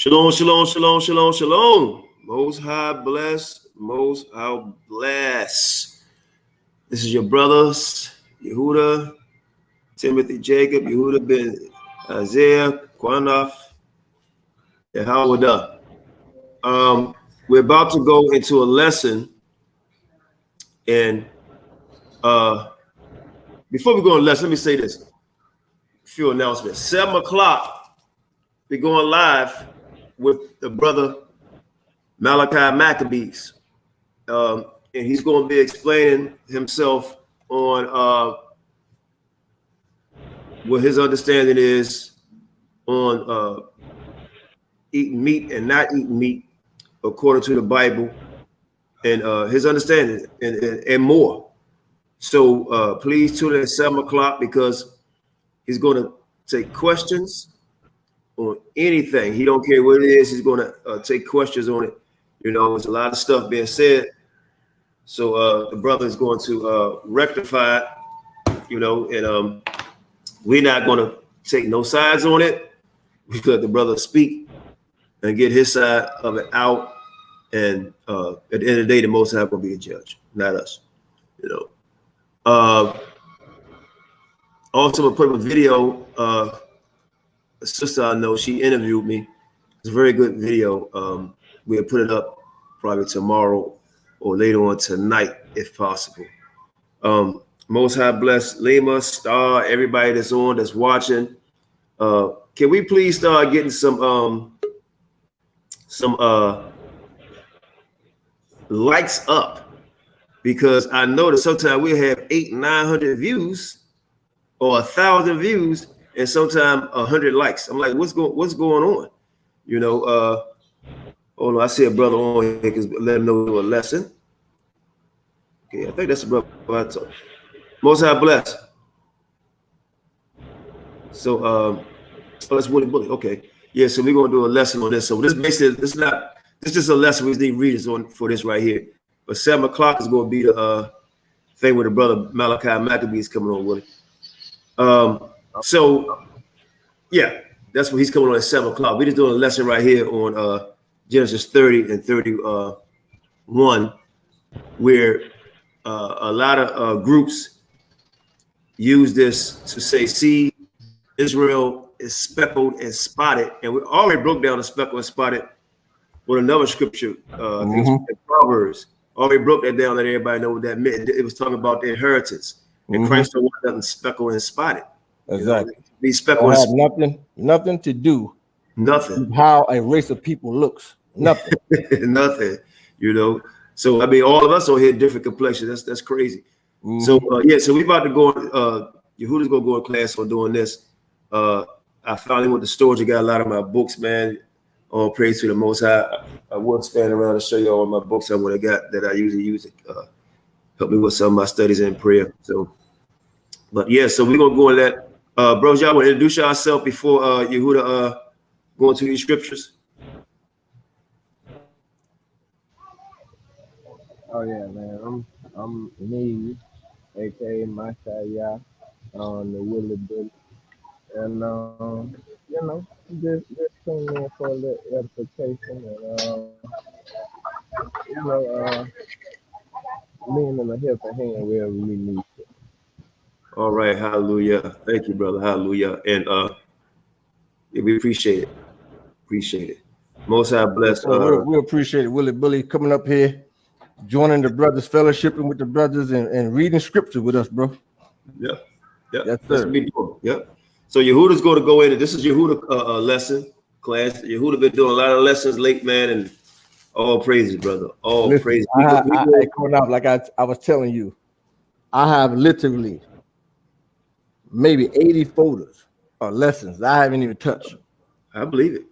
Shalom, shalom, shalom, shalom, shalom. Most High bless, Most High bless. This is your brothers, Yehuda, Timothy, Jacob, Yehuda ben Isaiah, Qanath, and Yahawashi. We're about to go into a lesson, and before we go on lesson, let me say this. A few announcements. 7 o'clock, we're going live with the brother Malachi Maccabees. And he's going to be explaining himself on what his understanding is on eating meat and not eating meat according to the Bible, and his understanding and more. So please tune in at 7 o'clock because he's going to take questions on anything. He don't care what it is. He's going to take questions on it. You know, there's a lot of stuff being said. So the brother is going to rectify it, you know, and we're not going to take no sides on it. We let the brother speak and get his side of it out. And at the end of the day, the Most High will be a judge, not us, you know. Also, I'm going to put up a video. A sister I know, she interviewed me. It's a very good video. We'll put it up probably tomorrow or later on tonight, if possible. Most High bless Lima, Star, everybody that's on, that's watching. Can we please start getting some likes up? Because I know that sometimes we have 800-900 views or 1,000 views, and sometimes 100 likes. I'm like, what's going on? You know, oh no, I see a brother on here because let him know a lesson. Okay, I think that's a brother I told. Most High bless. So oh, that's Willie Bully. Okay. Yeah, so we're gonna do a lesson on this. So this basically this is just a lesson. We need readers on for this right here. But 7 o'clock is gonna be the thing with the brother Malachi Maccabees coming on, Willie. So yeah, that's what he's coming on at 7 o'clock. We're just doing a lesson right here on Genesis 30 and 31, where a lot of groups use this to say, see, Israel is speckled and spotted. And we already broke down the speckled and spotted with another scripture, I think it's Proverbs. Already broke that down, let everybody know what that meant. It was talking about the inheritance. And Christ don't want nothing speckled and spotted. Exactly. You know, be speckled and have nothing to do with how a race of people looks. Nothing. Nothing, you know. So I mean, all of us on here different complexions. That's crazy. So yeah, so we about to go. Yehuda's gonna go in class on doing this. I finally went to storage and got a lot of my books, man. All praise to the Most High. I will stand around and show you all my books I would have got that I usually use to help me with some of my studies and prayer. So, but yeah, so we're gonna go in that. Bros, y'all want to introduce yourself before Yehuda go into these scriptures? Oh yeah, man. I'm me, aka Mashayach, on the Willie Bully, and you know, just came in for a little edification, and you know, lending a helping hand wherever we need to. All right, hallelujah. Thank you, brother. Hallelujah. And yeah, we appreciate it. Appreciate it. Most High bless. We appreciate it, Willie Bully, coming up here, joining the brothers, fellowshipping with the brothers, and reading scripture with us, bro. Yeah. Yeah. Yes, That's sir. what we do. Yeah. So Yehuda's going to go in, and this is Yehuda lesson class. Yehuda been doing a lot of lessons late, man, and all praises, brother. All praises. Coming out like I was telling you, I have literally maybe 80 folders or lessons that I haven't even touched. I believe it.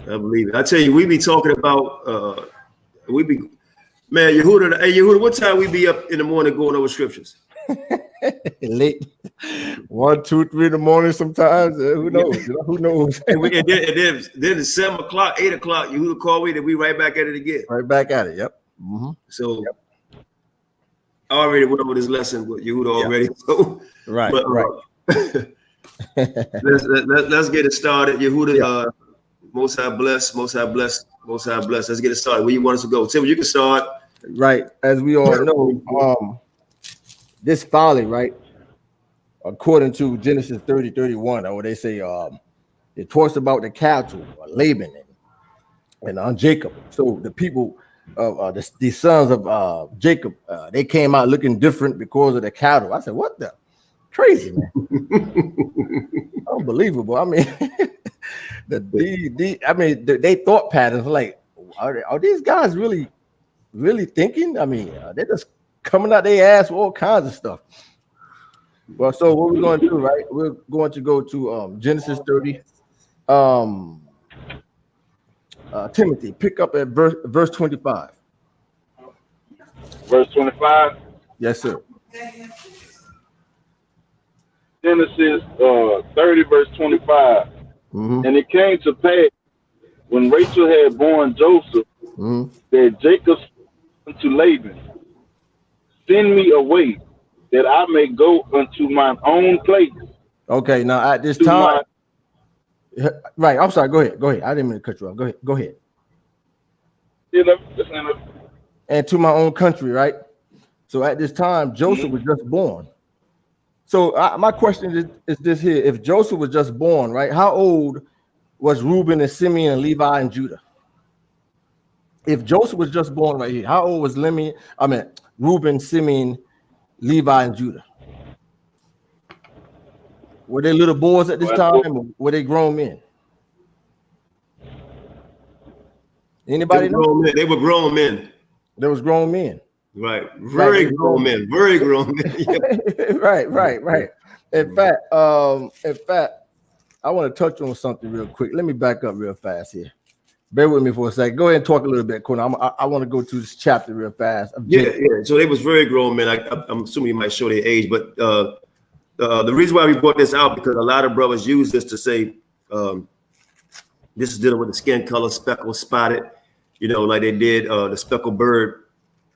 I believe it. I tell you, we be talking about man, Yehuda. Hey, Yehuda, what time we be up in the morning going over scriptures? Late 1, 2, 3 in the morning sometimes. Who knows? Who knows? and then at 7 o'clock, 8 o'clock, Yehuda call me, then we right back at it again. Right back at it. Yep. So I already went over this lesson with Yehuda already. So right. But, right. let's get it started. Yehuda, Most High bless. Most High bless. Most High bless. Let's get it started. Where you want us to go? Tim, you can start. Right. As we all know, this folly, right? According to Genesis 30:31, or they say it talks about the cattle, Laban and Jacob. So the people the sons of Jacob, they came out looking different because of the cattle. I said, what the crazy, man. Unbelievable. I mean, they thought patterns like, are these guys really thinking? I mean, they're just coming out their ass with all kinds of stuff. Well, so what we're going to do, right? We're going to go to Genesis 30. Timothy, pick up at verse 25. Verse 25. Yes, sir. Genesis 30, verse 25. And it came to pass when Rachel had born Joseph that Jacob said unto Laban, send me away that I may go unto my own place. Okay, now at this time, right? I'm sorry. Go ahead. I didn't mean to cut you off. Go ahead. And to my own country, right? So at this time, Joseph was just born. So my question is this here: if Joseph was just born, right? How old was Reuben and Simeon and Levi and Judah? If Joseph was just born right here, how old was Reuben, Simeon, Levi, and Judah? Were they little boys at this time, or were they grown men? Anybody know? They were grown men. There was grown men. Right. Very grown men. Very grown men. Yeah. Right. In fact, I want to touch on something real quick. Let me back up real fast here. Bear with me for a second. Go ahead and talk a little bit, Qanath. I want to go to this chapter real fast. Yeah. So they was very grown men. I'm assuming you might show their age, but the reason why we brought this out because a lot of brothers use this to say this is dealing with the skin color, speckled, spotted, like they did the speckled bird.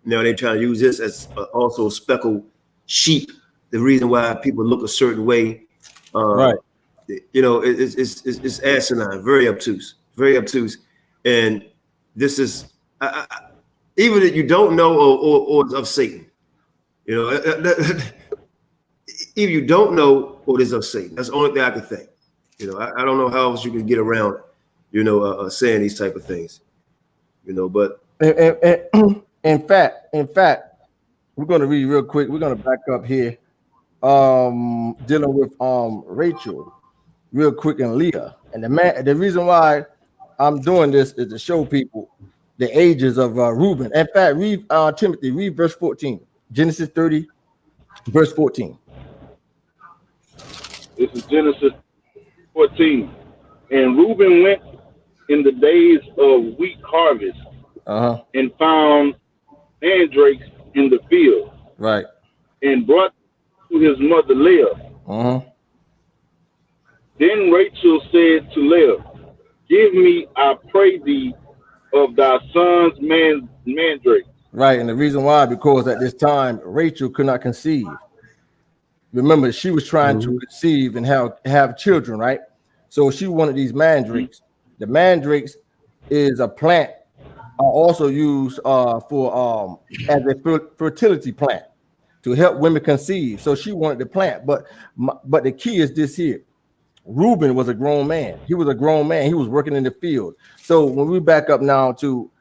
Now they're trying to use this as also speckled sheep. The reason why people look a certain way, right? It's asinine, very obtuse, and this is even if you don't know or of Satan, if you don't know or is of Satan, that's the only thing I can think. I don't know how else you can get around, saying these type of things, but. In fact, we're going to read real quick. We're going to back up here, dealing with Rachel, real quick, and Leah. And the reason why I'm doing this is to show people the ages of Reuben. In fact, read Timothy, read verse 14, Genesis 30, verse 14. This is Genesis 14. And Reuben went in the days of wheat harvest and found mandrakes in the field, right, and brought to his mother Leah. Then Rachel said to Leah, give me, I pray thee, of thy son's mandrake. Right, and the reason why, because at this time Rachel could not conceive. Remember, she was trying to conceive and have children, right? So she wanted these mandrakes. The mandrakes is a plant also used for as a fertility plant to help women conceive. So she wanted the plant, but the key is this here. Reuben was a grown man. He was a grown man. He was working in the field. So when we back up now to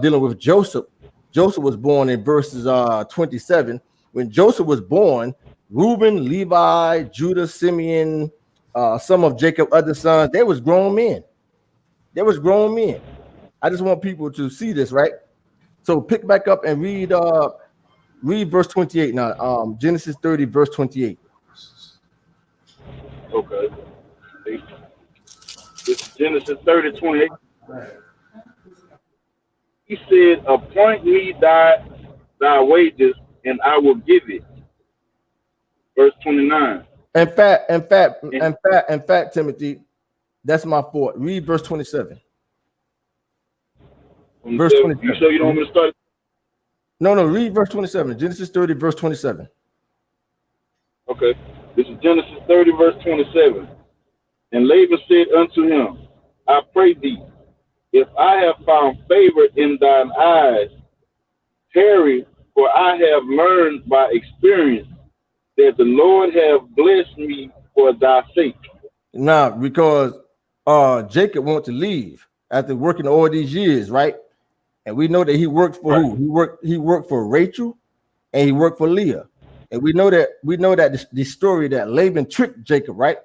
dealing with Joseph, Joseph was born in verses 27. When Joseph was born, Reuben, Levi, Judah, Simeon, some of Jacob's other sons, they was grown men. I just want people to see this, right? So pick back up and read verse 28 now. Genesis 30, verse 28. Okay. This is Genesis 30, 28. He said, appoint me thy wages, and I will give it. Verse 29. In fact, Timothy, that's my fault. Read verse 27. Verse 27. You sure you don't want me to start? No, read verse 27. Genesis 30, verse 27. Okay. This is Genesis 30, verse 27. And Laban said unto him, I pray thee, if I have found favor in thine eyes, tarry, for I have learned by experience that the Lord have blessed me for thy sake. Now, because Jacob wanted to leave after working all these years, right? And we know that he worked for who? He worked for Rachel and he worked for Leah. And we know that the story that Laban tricked Jacob, right?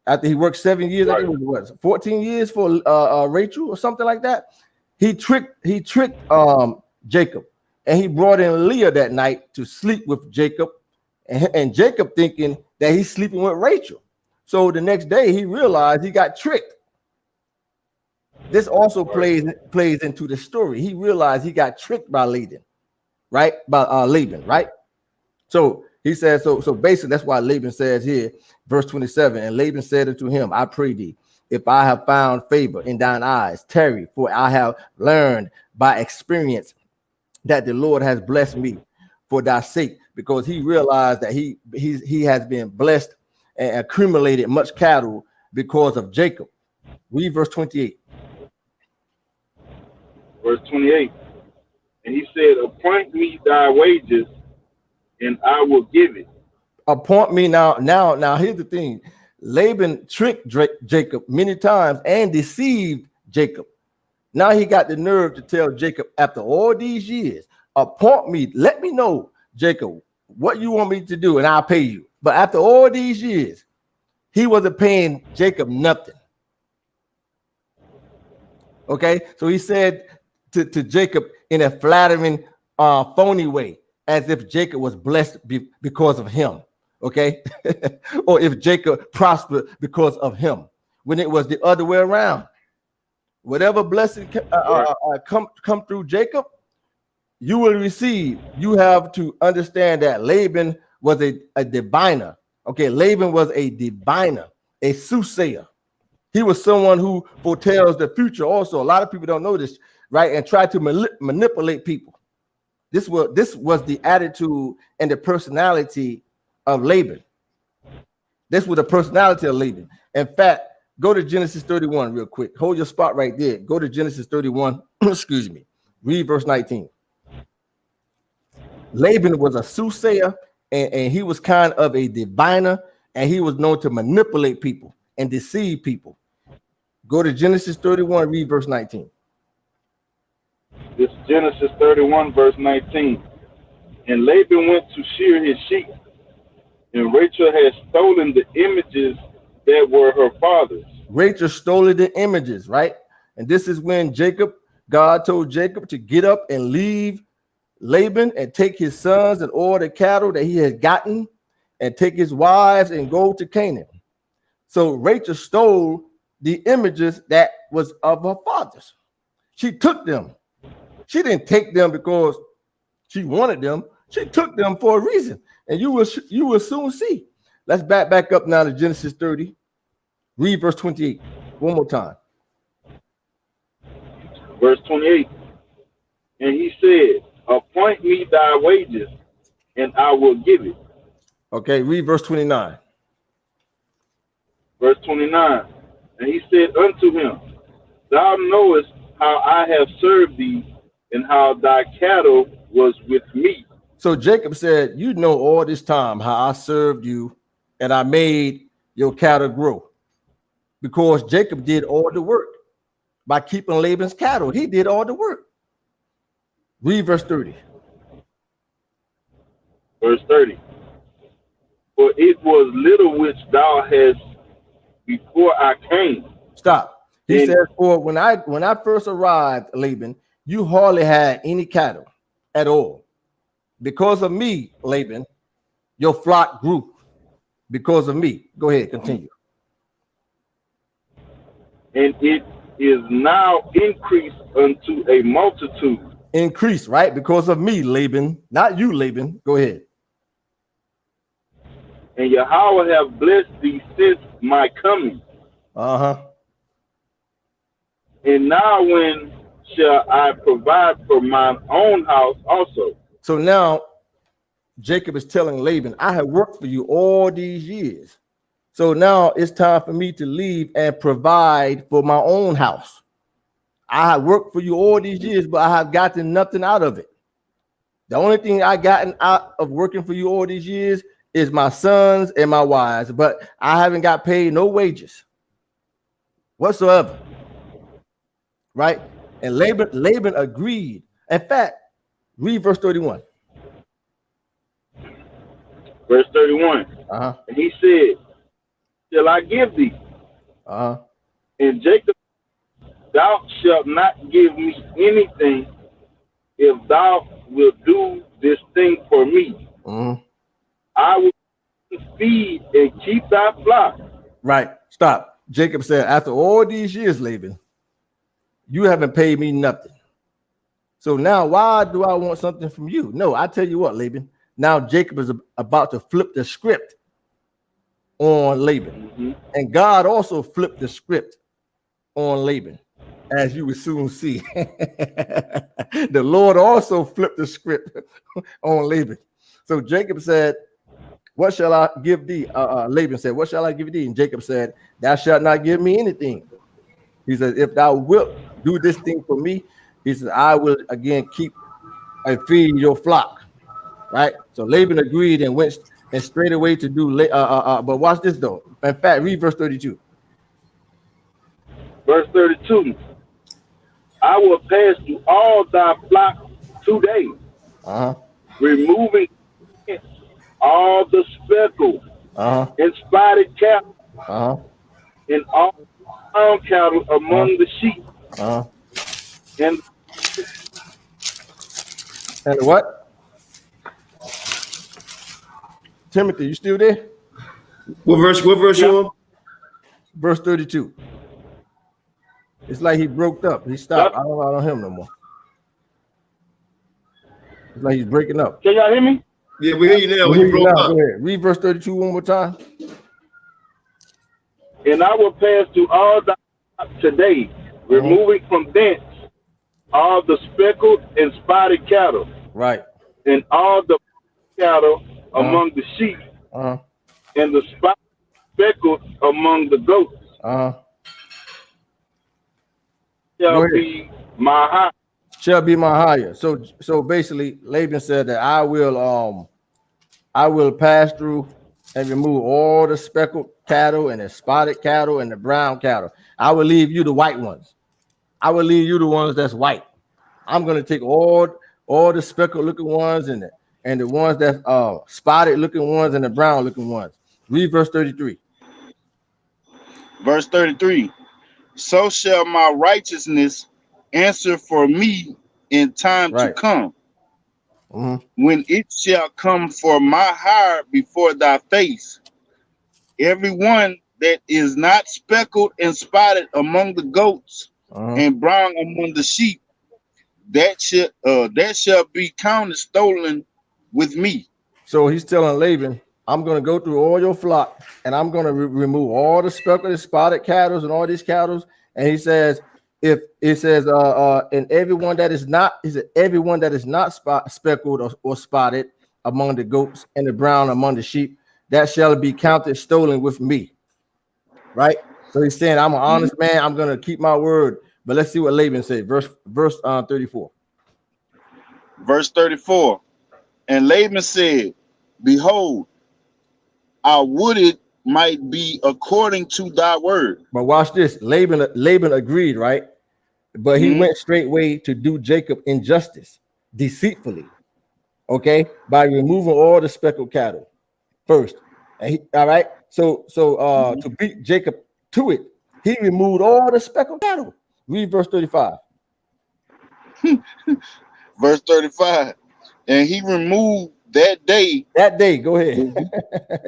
After he worked 7 years, I think it was 14 years for Rachel or something like that. He tricked Jacob, and he brought in Leah that night to sleep with Jacob, and Jacob thinking that he's sleeping with Rachel. So the next day he realized he got tricked. This also plays into the story. He realized he got tricked by Laban, right? Laban, right? So he says, so basically that's why Laban says here, verse 27, and Laban said unto him, I pray thee, if I have found favor in thine eyes, tarry, for I have learned by experience that the Lord has blessed me for thy sake, because he realized that he has been blessed and accumulated much cattle because of Jacob. Read verse 28. Verse 28, and he said, appoint me thy wages, and I will give it. Appoint me now. Here's the thing. Laban tricked Jacob many times and deceived Jacob. Now he got the nerve to tell Jacob, after all these years, appoint me, let me know, Jacob, what you want me to do, and I'll pay you. But after all these years, he wasn't paying Jacob nothing. Okay, so he said to Jacob in a flattering, phony way, as if Jacob was blessed because of him. Okay, or if Jacob prospered because of him, when it was the other way around. Whatever blessing come through Jacob, you will receive. You have to understand that Laban was a diviner. Okay, Laban was a diviner, a soothsayer. He was someone who foretells the future also. A lot of people don't know this, right? And try to manipulate people. This was the attitude and the personality of Laban. This was the personality of Laban. In fact, go to Genesis 31 real quick. Hold your spot right there. Go to Genesis 31. Excuse me. Read verse 19. Laban was a soothsayer, and he was kind of a diviner, and he was known to manipulate people and deceive people. Go to Genesis 31, read verse 19. This Genesis 31, verse 19. And Laban went to shear his sheep, and Rachel had stolen the images that were her father's. Rachel stole the images, right? And this is when God told Jacob to get up and leave Laban and take his sons and all the cattle that he had gotten and take his wives and go to Canaan. So Rachel stole the images that was of her father's. She took them. She didn't take them because she wanted them. She took them for a reason. And you will soon see. Let's back up now to Genesis 30. Read verse 28 one more time. Verse 28. And he said, appoint me thy wages, and I will give it. Okay, read verse 29. Verse 29. And he said unto him, thou knowest how I have served thee, and how thy cattle was with me. So Jacob said, you know all this time how I served you, and I made your cattle grow. Because Jacob did all the work by keeping Laban's cattle. He did all the work. Read verse 30. Verse 30. For it was little which thou hast before I came. Stop. He says, for when I first arrived, Laban, you hardly had any cattle at all. Because of me, Laban, your flock grew. Because of me. Go ahead, continue. And it is now increased unto a multitude. Increase, right? Because of me, Laban, not you, Laban. Go ahead. And Yahweh have blessed thee since my coming. And now when shall I provide for mine own house also? So now Jacob is telling Laban, I have worked for you all these years. So now it's time for me to leave and provide for my own house. I have worked for you all these years, but I have gotten nothing out of it. The only thing I gotten out of working for you all these years is my sons and my wives, but I haven't got paid no wages whatsoever. Right? And Laban agreed. In fact, read verse 31. Verse 31. And he said, shall I give thee? And Jacob, thou shalt not give me anything if thou wilt do this thing for me. I will feed and keep thy flock. Right. Stop. Jacob said, after all these years, Laban, you haven't paid me nothing. So now why do I want something from you? No, I tell you what, Laban. Now Jacob is about to flip the script on Laban. And God also flipped the script on Laban, as you will soon see. The Lord also flipped the script on Laban. So Jacob said, what shall I give thee? Laban said, what shall I give thee? And Jacob said, thou shalt not give me anything. He says, if thou wilt do this thing for me, he says, I will again keep and feed your flock. Right? So Laban agreed and went and straight away to do. But watch this though. In fact, read verse 32. Verse 32. I will pass through all thy flock today, removing all the speckled and spotted cattle and all brown cattle among the sheep. And what? Timothy, you still there? What verse you on? Verse 32. It's like he broke up. He stopped. I don't hear him no more. It's like he's breaking up. Can y'all hear me? Yeah, we hear you now. You broke up. Go ahead. Read verse 32 one more time. And I will pass through all thy today, removing from thence all the speckled and spotted cattle. Right. And all the cattle among the sheep. And the speckled among the goats. Shall be my hire. Shall be my hire. So basically, Laban said that I will pass through and remove all the speckled cattle and the spotted cattle and the brown cattle. I will leave you the white ones. I will leave you the ones that's white. I'm gonna take all the speckled looking ones and the ones that spotted looking ones and the brown looking ones. Read verse 33. Verse 33. So shall my righteousness answer for me in time to come, when it shall come for my hire before thy face. Everyone that is not speckled and spotted among the goats and brown among the sheep, that shall be counted stolen with me. So he's telling Laban, I'm going to go through all your flock and I'm going to remove all the speckled and spotted cattle and all these cattle. And he says, if it says, and everyone that is not, he said, everyone that is not speckled or spotted among the goats and the brown among the sheep, that shall be counted stolen with me. Right? So he's saying, I'm an honest man. I'm going to keep my word. But let's see what Laban said. Verse 34. Verse 34. And Laban said, behold, I would it might be according to thy word. But watch this. Laban agreed, right? But he went straightway to do Jacob injustice, deceitfully, okay, by removing all the speckled cattle first. And all right. So to beat Jacob to it, he removed all the speckled cattle. Read verse 35. Verse 35. And he removed that day. Go ahead.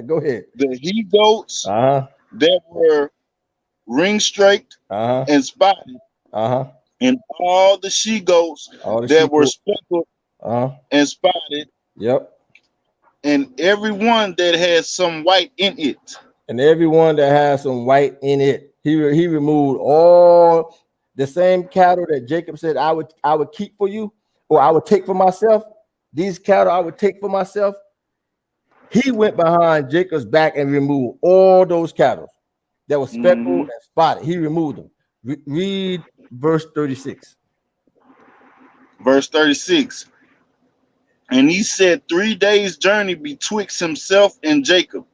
Go ahead. The he goats that were ring straked and spotted, and all the she goats that were speckled and spotted. Yep. And everyone that has some white in it. And everyone that has some white in it. He removed all the same cattle that Jacob said I would keep for you, or I would take for myself. These cattle I would take for myself. He went behind Jacob's back and removed all those cattle that were speckled and spotted. He removed them. Read verse 36. Verse 36. And he said 3 days' journey betwixt himself and Jacob.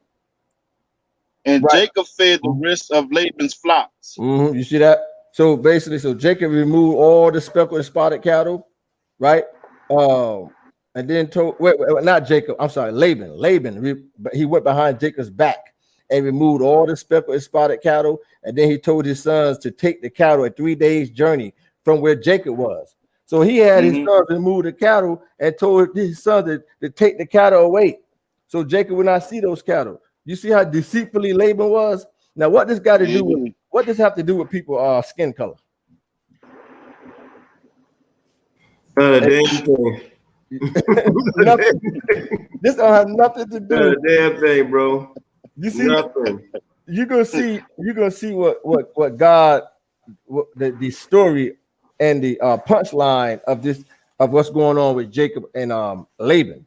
And Jacob fed the rest of Laban's flocks. You see that? So basically, so Jacob removed all the speckled and spotted cattle, right? And then told, not Jacob, I'm sorry, Laban, he went behind Jacob's back and removed all the speckled and spotted cattle. And then he told his sons to take the cattle a 3 days' journey from where Jacob was. So he had his sons remove the cattle and told his sons to take the cattle away. So Jacob would not see those cattle. You see how deceitfully Laban was? Now, what this got to do with, what does have to do with people skin color? Nothing. This don't have nothing to do. Damn thing, bro. You see, nothing. You're gonna see what God, the story and the punchline of what's going on with Jacob and Laban,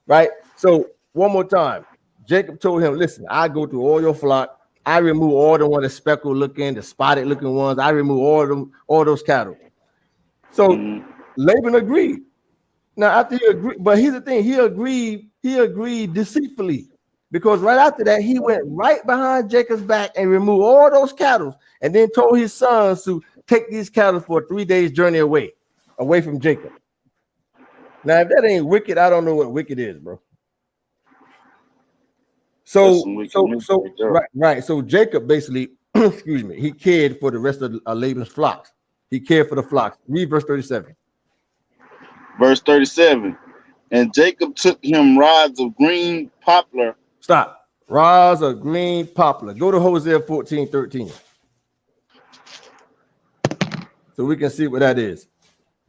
right? So one more time, Jacob told him, "Listen, I go through all your flock. I remove all the ones that speckled looking, the spotted looking ones. I remove all those cattle." So Laban agreed. Now after he agreed, but here's the thing: he agreed deceitfully, because right after that he went right behind Jacob's back and removed all those cattle, and then told his sons to take these cattle for a 3 days journey away from Jacob. Now, if that ain't wicked, I don't know what wicked is, bro. So Jacob basically, excuse me, he cared for the rest of Laban's flocks. He cared for the flocks. Read verse 37. Verse 37. And Jacob took him rods of green poplar. Stop. Rods of green poplar. Go to Hosea 14:13. So we can see what that is.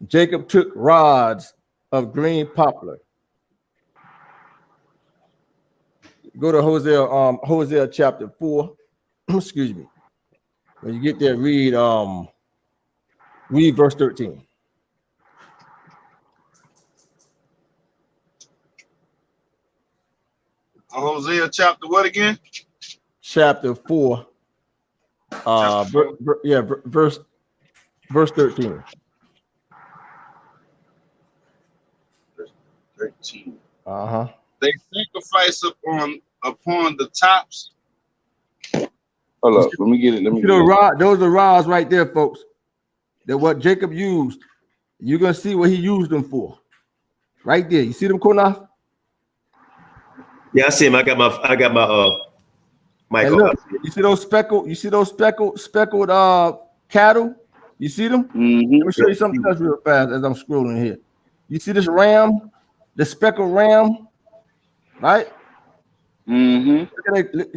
Jacob took rods of green poplar. Go to Hosea chapter 4. Excuse me. When you get there, read verse 13. Hosea chapter what again? Chapter 4. Verse 13. 13. Uh-huh. They sacrifice upon the tops. Hold up, let me get it. Those are rods right there, folks. That what Jacob used. You're gonna see what he used them for. Right there. You see them, Qanath? Yeah, I see him. I got my mic on. You see those speckled cattle? You see them? Let me show you something else real fast as I'm scrolling here. You see this ram, the speckled ram, right? You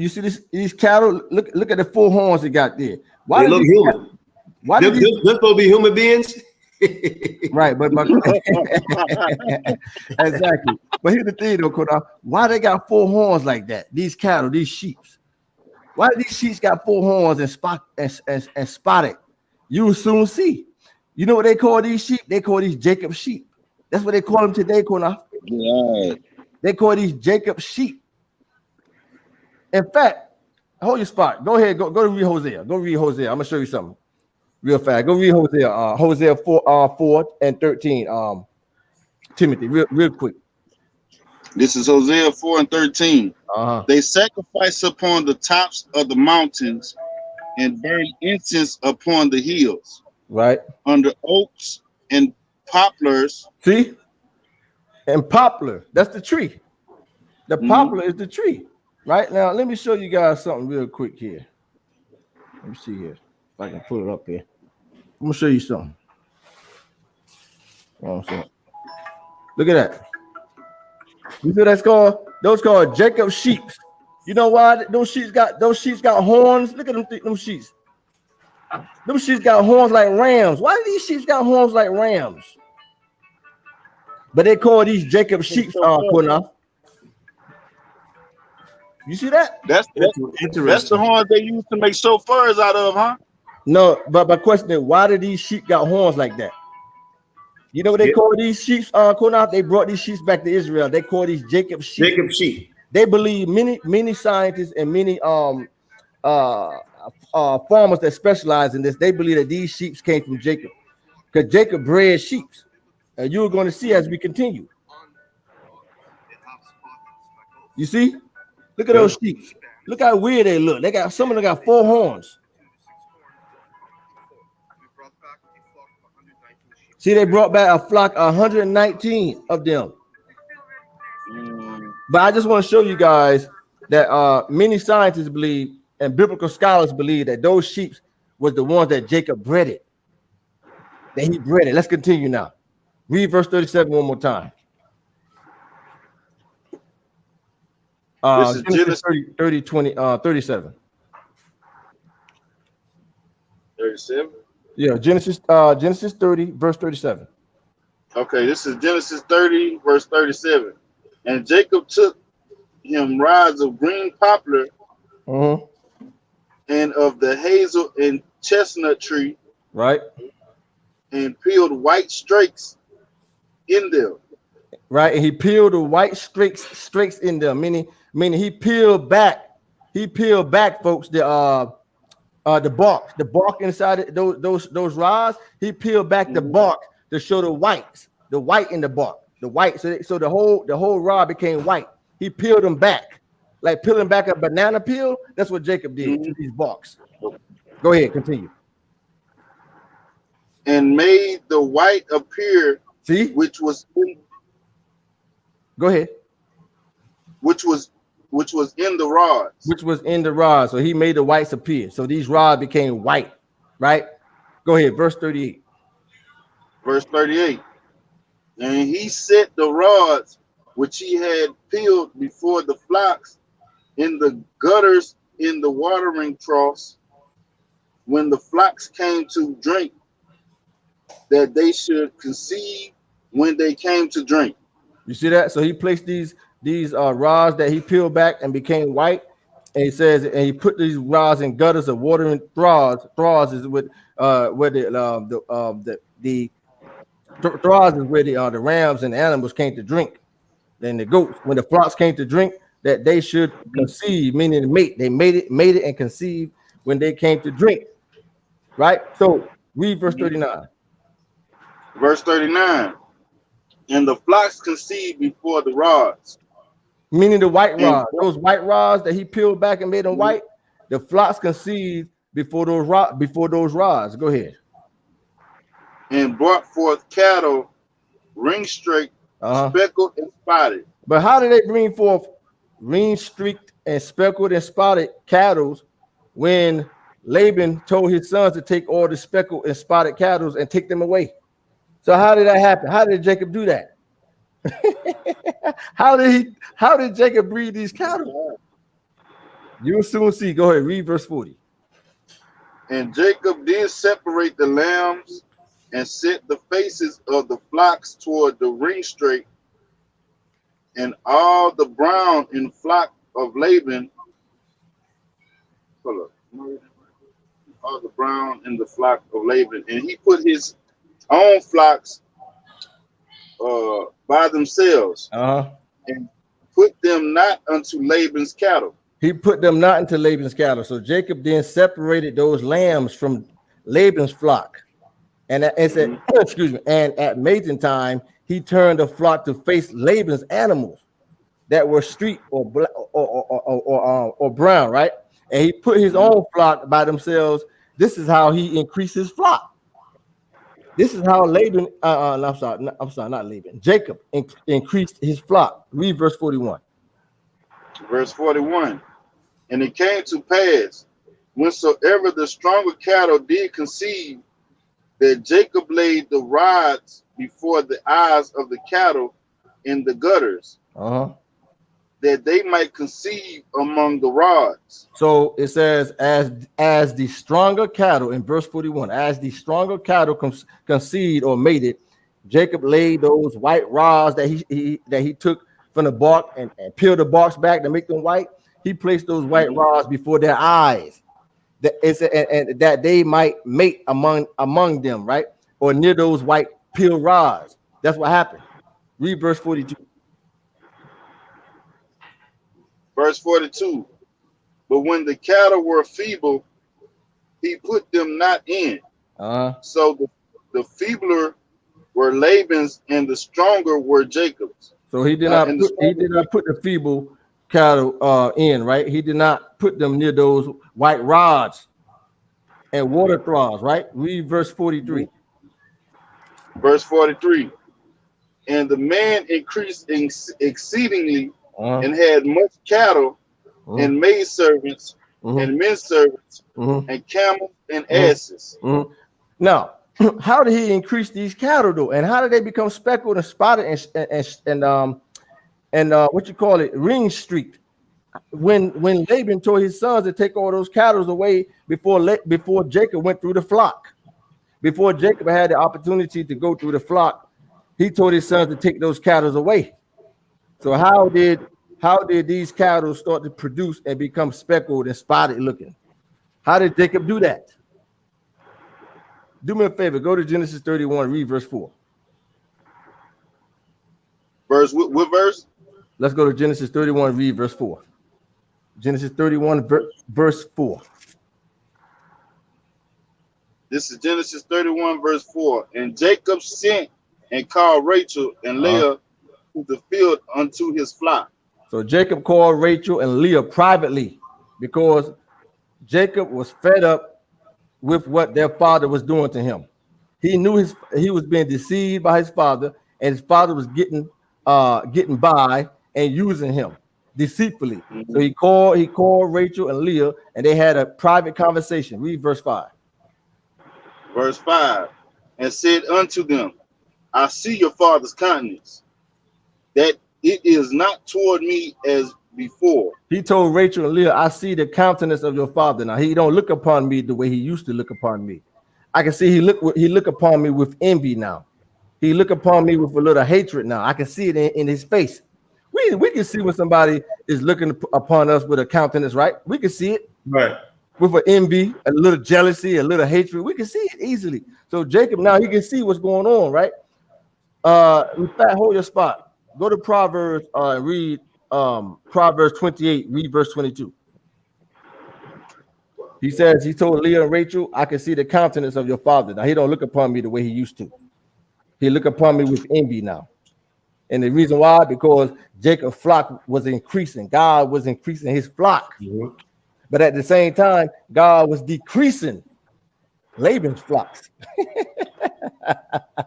see these cattle? Look at the 4 horns they got there. Why they look human? Why they're supposed to be human beings? Right, but exactly. But here's the thing, though, Qanath. Why they got 4 horns like that? These cattle, these sheep. Why these sheep got 4 horns and spotted? You will soon see. You know what they call these sheep? They call these Jacob sheep. That's what they call them today, Qanath. Right. They call these Jacob sheep. In fact, hold your spot. Go ahead. Go to read Hosea. Go read Hosea. I'm gonna show you something real fast. Go read Hosea. Hosea 4 and 13. Timothy, real quick. This is Hosea 4 and 13. They sacrifice upon the tops of the mountains and burn incense upon the hills. Right. Under oaks and poplars. See? And poplar, that's the tree. The poplar is the tree. Right now, let me show you guys something real quick here. Let me see here. If I can pull it up here. I'm gonna show you something. Look at that. You see what that's called? Those called Jacob sheep. You know why those sheep got horns? Look at them sheep. Them sheep got horns like rams. Why do these sheep got horns like rams? But they call these Jacob sheep. You see that? That's the horns they used to make chauffeurs out of, huh? No, but my question is, why do these sheep got horns like that? You know what they call these sheep? Qanath, they brought these sheep back to Israel. They call these Jacob sheep. Jacob sheep. They believe many scientists and many farmers that specialize in this. They believe that these sheep came from Jacob, because Jacob bred sheep, and you're going to see as we continue. You see, look at those sheep. Look how weird they look. They got some of them got 4 horns. See, they brought back a flock, 119 of them. But I just want to show you guys that many scientists believe and biblical scholars believe that those sheep was the ones that Jacob bred. That he bred it. Let's continue now. Read verse 37 one more time. This is Genesis 37. 37? Yeah, Genesis 30, verse 37. Okay, this is Genesis 30, verse 37. And Jacob took him rods of green poplar and of the hazel and chestnut tree, right, and peeled white streaks in them. Right, and he peeled the white streaks in them, meaning he peeled back, folks, the bark inside those rods. He peeled back the bark to show the white in the bark, the white. So the whole rod became white. He peeled them back, like peeling back a banana peel. That's what Jacob did to these barks. Go ahead, continue. And made the white appear. See, which was in, go ahead. Which was in the rods. Which was in the rods. So he made the whites appear. So these rods became white, right? Go ahead, verse 38. Verse 38. And he set the rods which he had peeled before the flocks in the gutters in the watering troughs, when the flocks came to drink, that they should conceive when they came to drink. You see that? So he placed these rods that he peeled back and became white, and he says, and he put these rods in gutters of watering troughs. Troughs is with where the troughs is where the rams and the animals came to drink. Then the goats, when the flocks came to drink, that they should conceive, meaning mate. They made it and conceived when they came to drink. Right? So read verse 39. Verse 39. And the flocks conceived before the rods. Meaning the white rods, those white rods that he peeled back and made them white, the flocks conceived before those rods. Go ahead. And brought forth cattle, ring-streaked, speckled, and spotted. But how did they bring forth ring-streaked and speckled and spotted cattle when Laban told his sons to take all the speckled and spotted cattle and take them away? So how did that happen? How did Jacob do that? How did Jacob breed these cattle? You'll soon see. Go ahead, read verse 40. And Jacob did separate the lambs and set the faces of the flocks toward the ring straight, and all the brown in flock of Laban. All the brown in the flock of Laban, and he put his own flocks by themselves, and put them not unto Laban's cattle. He put them not into Laban's cattle. So Jacob then separated those lambs from Laban's flock. And it said, excuse me, and at mating time, he turned the flock to face Laban's animals that were streaked or black or brown, right? And he put his own flock by themselves. This is how he increased his flock. This is how Laban, I'm sorry, not Laban. Jacob increased his flock. Read verse 41. Verse 41. And it came to pass, whensoever the stronger cattle did conceive, that Jacob laid the rods before the eyes of the cattle in the gutters, that they might conceive among the rods. So it says, as the stronger cattle, in verse 41, as the stronger cattle conceived or mated, Jacob laid those white rods that he took from the bark and peeled the barks back to make them white. He placed those white rods before their eyes, that they might mate among them, right? Or near those white peeled rods. That's what happened. Read verse 42. Verse 42. But when the cattle were feeble, he put them not in. So the feebler were Laban's, and the stronger were Jacob's. So he did not put the feeble cattle in, right? He did not put them near those white rods and water troughs, right? Read verse 43. Verse 43. And the man increased exceedingly and had much cattle and maidservants and men servants and camels and asses. Now, how did he increase these cattle though? And how did they become speckled and spotted and what you call it, ring streaked? When Laban told his sons to take all those cattle away before Jacob went through the flock, before Jacob had the opportunity to go through the flock, he told his sons to take those cattle away. So how did these cattle start to produce and become speckled and spotted looking? How did Jacob do that? Do me a favor, go to Genesis 31, read verse 4. What verse? Let's go to Genesis 31, read verse 4. Genesis 31, verse 4. This is Genesis 31, verse 4. And Jacob sent and called Rachel and Leah to the field unto his flock. So Jacob called Rachel and Leah privately because Jacob was fed up with what their father was doing to him. He knew he was being deceived by his father, and his father was getting by and using him deceitfully. So he called Rachel and Leah, and they had a private conversation. Read verse 5. Verse 5. And said unto them, I see your father's countenance, that it is not toward me as before. He told Rachel and Leah, I see the countenance of your father. Now he don't look upon me the way he used to look upon me. I can see he look upon me with envy now. He look upon me with a little hatred now. I can see it in his face. We can see when somebody is looking upon us with a countenance, right? We can see it. Right. With an envy, a little jealousy, a little hatred. We can see it easily. So Jacob now he can see what's going on, right? In fact, hold your spot. Go to Proverbs and read Proverbs 28, read verse 22. He says, he told Leah and Rachel, I can see the countenance of your father. Now he don't look upon me the way he used to. He look upon me with envy now. And the reason why, because Jacob's flock was increasing. God was increasing his flock. But at the same time, God was decreasing Laban's flocks.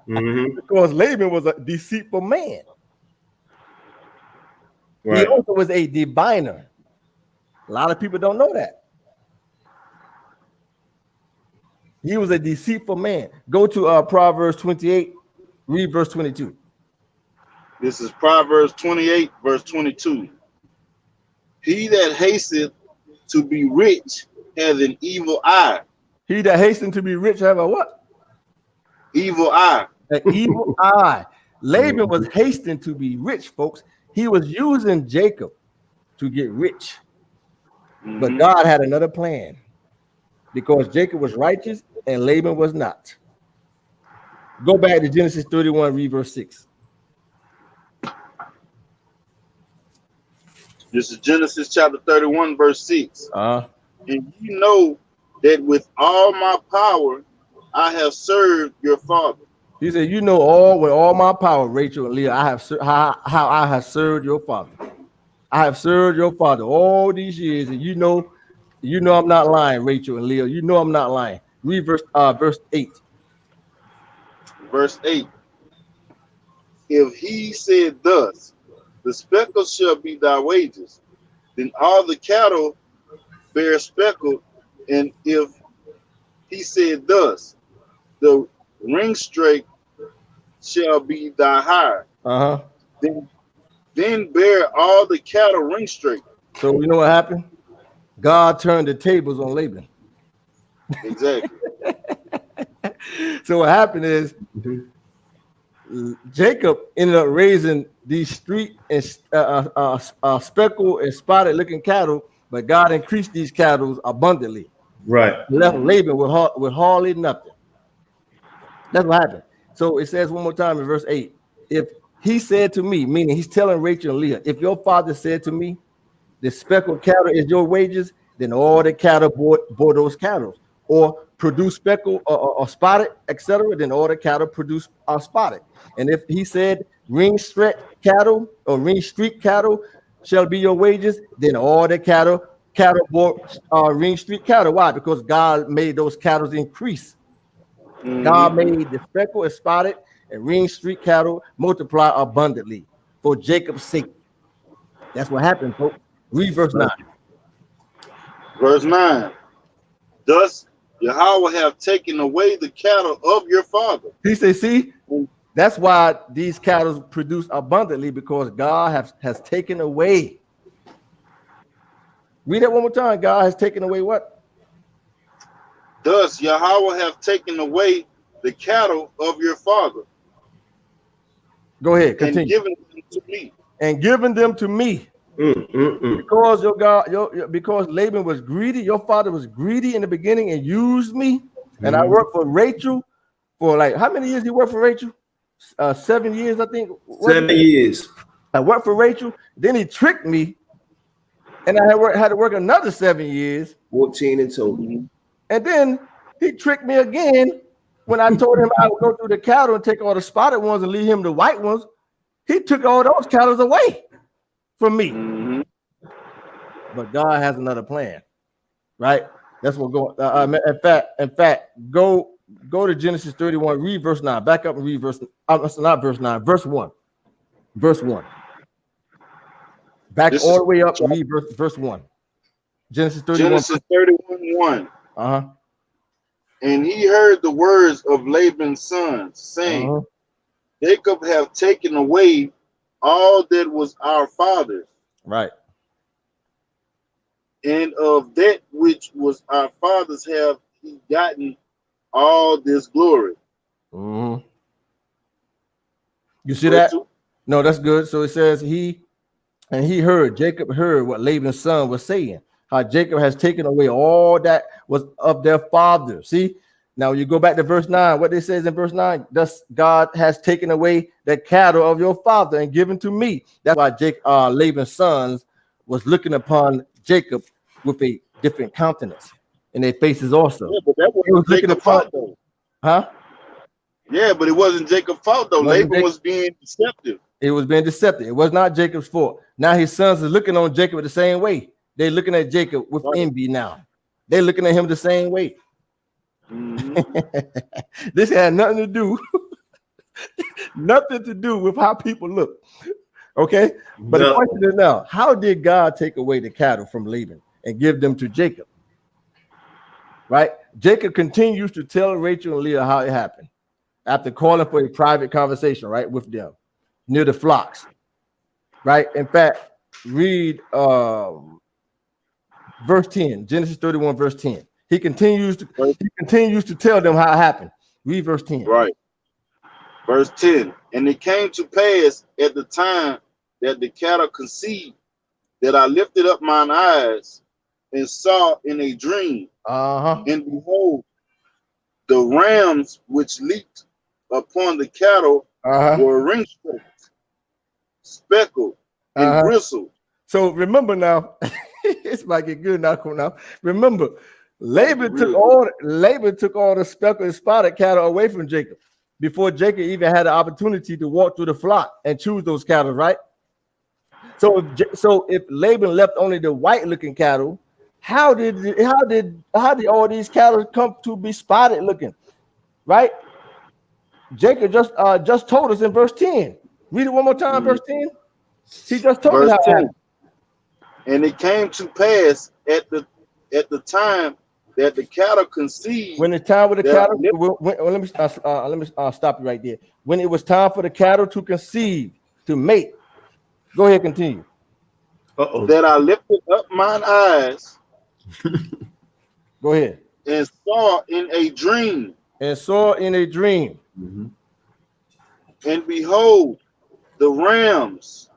Because Laban was a deceitful man. Right. He also was a diviner. A lot of people don't know that. He was a deceitful man. Go to Proverbs 28, read verse 22. This is Proverbs 28, verse 22. He that hasteth to be rich has an evil eye. He that hastened to be rich have a what? Evil eye. An evil eye. Laban was hastening to be rich, folks. He was using Jacob to get rich. But God had another plan because Jacob was righteous and Laban was not. Go back to Genesis 31, read verse 6. This is Genesis chapter 31, verse 6. And you know that with all my power I have served your father. He said, you know with all my power, Rachel and Leah, I have how I have served your father. I have served your father all these years, and you know I'm not lying, Rachel and Leah. You know I'm not lying. Read verse 8. Verse 8. If he said thus, the speckle shall be thy wages, then all the cattle bear speckled. And if he said thus, the ringstake shall be thy hire, then bear all the cattle ringstake. So you know what happened? God turned the tables on Laban. Exactly. So what happened is Jacob ended up raising these street and speckled and spotted looking cattle, but God increased these cattle abundantly. Right. Left Laban with hardly nothing. That's what happened. So it says one more time in verse 8. If he said to me, meaning he's telling Rachel and Leah, if your father said to me, the speckled cattle is your wages, then all the cattle bore those cattle, or produce speckled or spotted, etc., then all the cattle produce spotted. And if he said ring streak cattle or ring streak cattle shall be your wages, then all the cattle bore ring streak cattle. Why? Because God made those cattle increase. God made the speckled and spotted and ring streak cattle multiply abundantly for Jacob's sake. That's what happened, folks. Read verse 9. Verse 9. Thus Yahweh have taken away the cattle of your father. He said, see, that's why these cattle produce abundantly, because God has taken away. Read that one more time. God has taken away what? Thus Yahweh have taken away the cattle of your father. Go ahead, continue. And given them to me. And given them to me. Because your God, because Laban was greedy, your father was greedy in the beginning and used me, and I worked for Rachel for like how many years? He worked for Rachel? 7 years, I think. 7 years. I worked for Rachel. Then he tricked me, and I had to work another 7 years. 14 in total. And then he tricked me again when I told him I would go through the cattle and take all the spotted ones and leave him the white ones. He took all those cattle away from me. But God has another plan, right? That's what going. In fact, go to Genesis 31, read verse 9. Back up and read verse. Not verse 9, verse 1. Verse 1. Back all the way up. Read verse 1. Genesis 31. Genesis 31:1. And he heard the words of Laban's sons, saying, Jacob have taken away all that was our father's. Right. And of that which was our father's have he gotten all this glory. You see that? No, that's good. So it says Jacob heard what Laban's son was saying, how Jacob has taken away all that was of their father. See, now you go back to verse 9, what it says in verse 9, thus God has taken away the cattle of your father and given to me. That's why Laban's sons was looking upon Jacob with a different countenance in their faces also. Yeah, but that was Jacob's fault, though. Huh? Yeah, but it wasn't Jacob's fault, though. Laban was being deceptive. It was being deceptive. It was not Jacob's fault. Now his sons are looking on Jacob the same way. They're looking at Jacob with envy now. They're looking at him the same way. This had nothing to do with how people look. Okay, but the question is now, how did God take away the cattle from Laban and give them to Jacob? Right? Jacob continues to tell Rachel and Leah how it happened after calling for a private conversation, right, with them near the flocks. Right? In fact, read verse 10, Genesis 31, verse 10. He continues to tell them how it happened. Read verse 10. Right. Verse 10. And it came to pass at the time that the cattle conceived, that I lifted up mine eyes and saw in a dream, and behold, the rams which leaped upon the cattle were ring-streaked, speckled, and bristled. So remember now, it's like it good now. Remember, Laban took all the speckled and spotted cattle away from Jacob before Jacob even had the opportunity to walk through the flock and choose those cattle, right? So if Laban left only the white looking cattle, how did all these cattle come to be spotted looking, right? Jacob just told us in verse 10. Read it one more time, verse 10. He just told us how it happened. And it came to pass at the time that the cattle conceived. When the time with the cattle, let me stop you right there. When it was time for the cattle to conceive, to mate. Go ahead, continue. That I lifted up mine eyes. Go ahead. And saw in a dream. And behold, the rams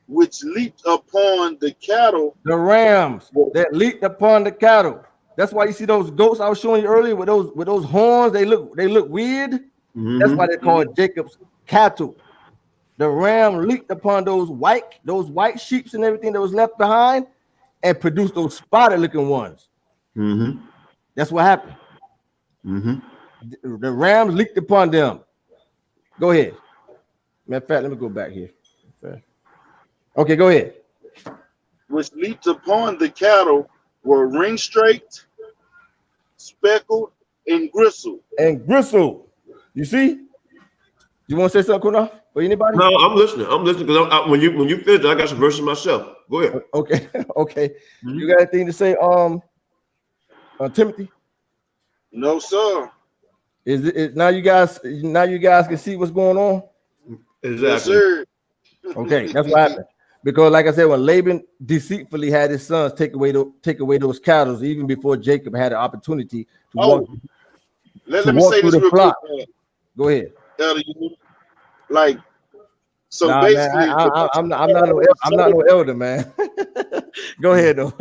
which leaped upon the cattle. The rams that leaped upon the cattle. That's why you see those goats I was showing you earlier with those horns. They look weird. That's why they're called Jacob's cattle. the ram leaped upon those white sheep and everything that was left behind and produced those spotted looking ones. That's what happened. The rams leaped upon them. Go ahead. Matter of fact, let me go back here. Okay, go ahead. Which leaped upon the cattle were ring straight, speckled, and gristled. You see? You want to say something, Qanath? Or anybody? No, I'm listening. I'm listening because when you finish, I got some verses myself. Go ahead. Okay. You got anything to say, Timothy? No, sir. Is it now? You guys can see what's going on. Exactly. Yes, sir. Okay, that's what happened. Because, like I said, when Laban deceitfully had his sons take away those cattle, even before Jacob had an opportunity to walk. Let me say this real quick. Go ahead. Like, so nah, basically, man, I'm not no elder, man. Go ahead, though.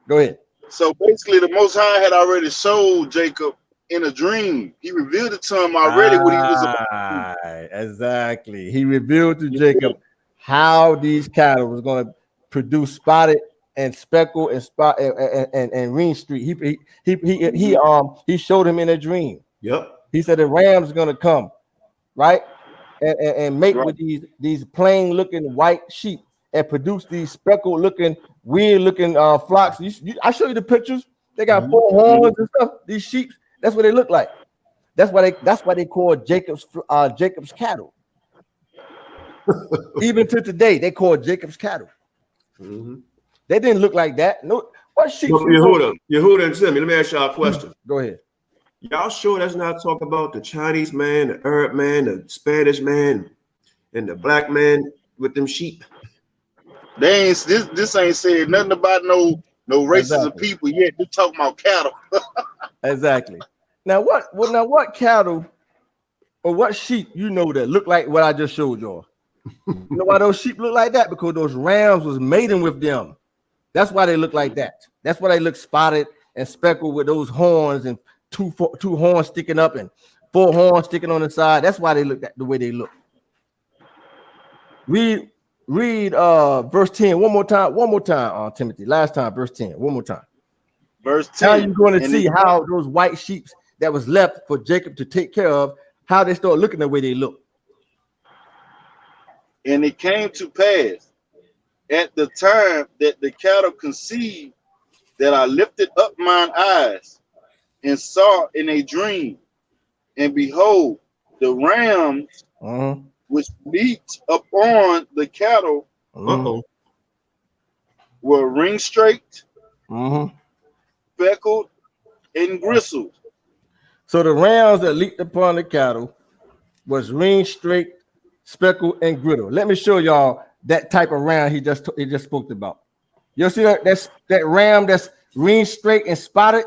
Go ahead. So basically, the Most High had already showed Jacob in a dream. He revealed it to him already what he was about. Exactly. He revealed to Jacob how these cattle was going to produce spotted and speckled and spot and ring street. He showed him in a dream. Yep. He said the ram's going to come, right, and mate with these plain looking white sheep and produce these speckled looking, weird looking flocks. I show you the pictures. They got 4 horns and stuff. These sheep. That's what they look like. That's why they call Jacob's cattle. Even to today, they call Jacob's cattle. They didn't look like that. No, what sheep? Yehuda and Timmy, let me ask y'all a question. Go ahead. Y'all sure that's not talking about the Chinese man, the Arab man, the Spanish man, and the black man with them sheep? They ain't this ain't saying nothing about no races of people yet. They're talking about cattle. Exactly. Now what cattle or what sheep that look like what I just showed y'all? You know why those sheep look like that? Because those rams was mating with them. That's why they look like that. That's why they look spotted and speckled with those horns and two horns sticking up and 4 horns sticking on the side. That's why they look the way they look. Read verse 10 one more time, Timothy. Last time, verse 10, one more time. Verse 10. Now you're going to see how those white sheep that was left for Jacob to take care of, how they start looking the way they look. And it came to pass at the time that the cattle conceived that I lifted up mine eyes and saw in a dream, and behold, the rams which leaped upon the cattle were ring straight, speckled, and gristled. So the rams that leaped upon the cattle was ring straight, speckled, and griddle. Let me show y'all that type of ram he just spoke about. You see that ram that's ring straight and spotted?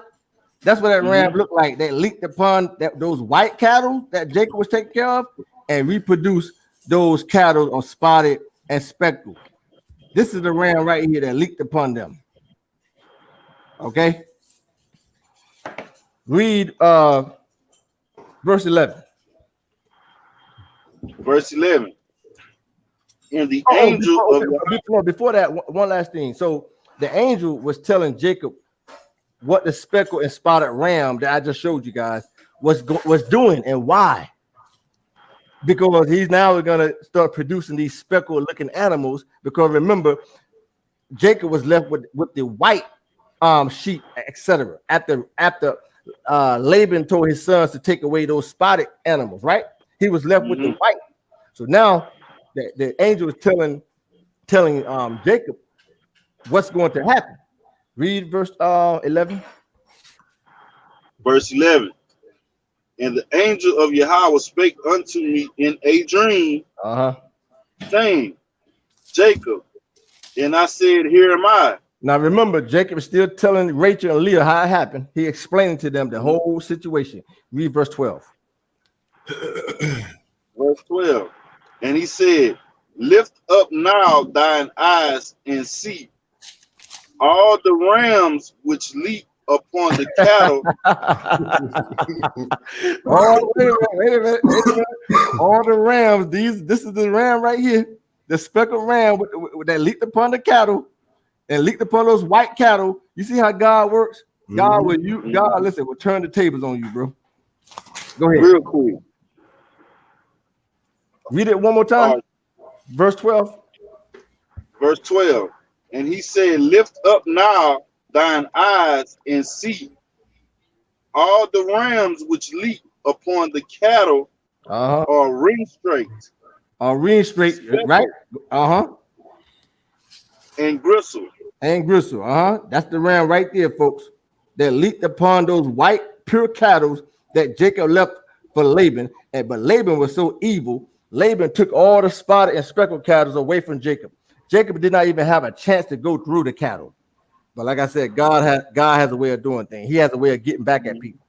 That's what that ram looked like. That leaped upon those white cattle that Jacob was taking care of and reproduced those cattle on spotted and speckled. This is the ram right here that leaped upon them. Okay. Read verse 11. Verse 11. And the angel before that, one last thing. So the angel was telling Jacob what the speckled and spotted ram that I just showed you guys was doing and why. Because he's now going to start producing these speckled looking animals. Because remember, Jacob was left with the white sheep, etc. After Laban told his sons to take away those spotted animals, right? He was left with the white. So now the angel is telling Jacob what's going to happen. Read verse 11. Verse 11. And the angel of Yahweh spake unto me in a dream, saying, Jacob. And I said, here am I. Now remember, Jacob is still telling Rachel and Leah how it happened. He explaining to them the whole situation. Read verse 12. Verse 12. And he said, lift up now thine eyes and see all the rams which leap upon the cattle. Oh, wait a minute. All the rams, this is the ram right here, the speckled ram that leaped upon the cattle and leaped upon those white cattle. You see how God works? God will turn the tables on you, bro. Go ahead. Real quick. Read it one more time. Verse 12. Verse 12. And he said, lift up now thine eyes and see all the rams which leap upon the cattle are ring straight. Right? And gristle. That's the ram right there, folks. That leaped upon those white pure cattle that Jacob left for Laban. But Laban was so evil, Laban took all the spotted and speckled cattle away from Jacob. Jacob did not even have a chance to go through the cattle. But like I said, God has a way of doing things. He has a way of getting back at people.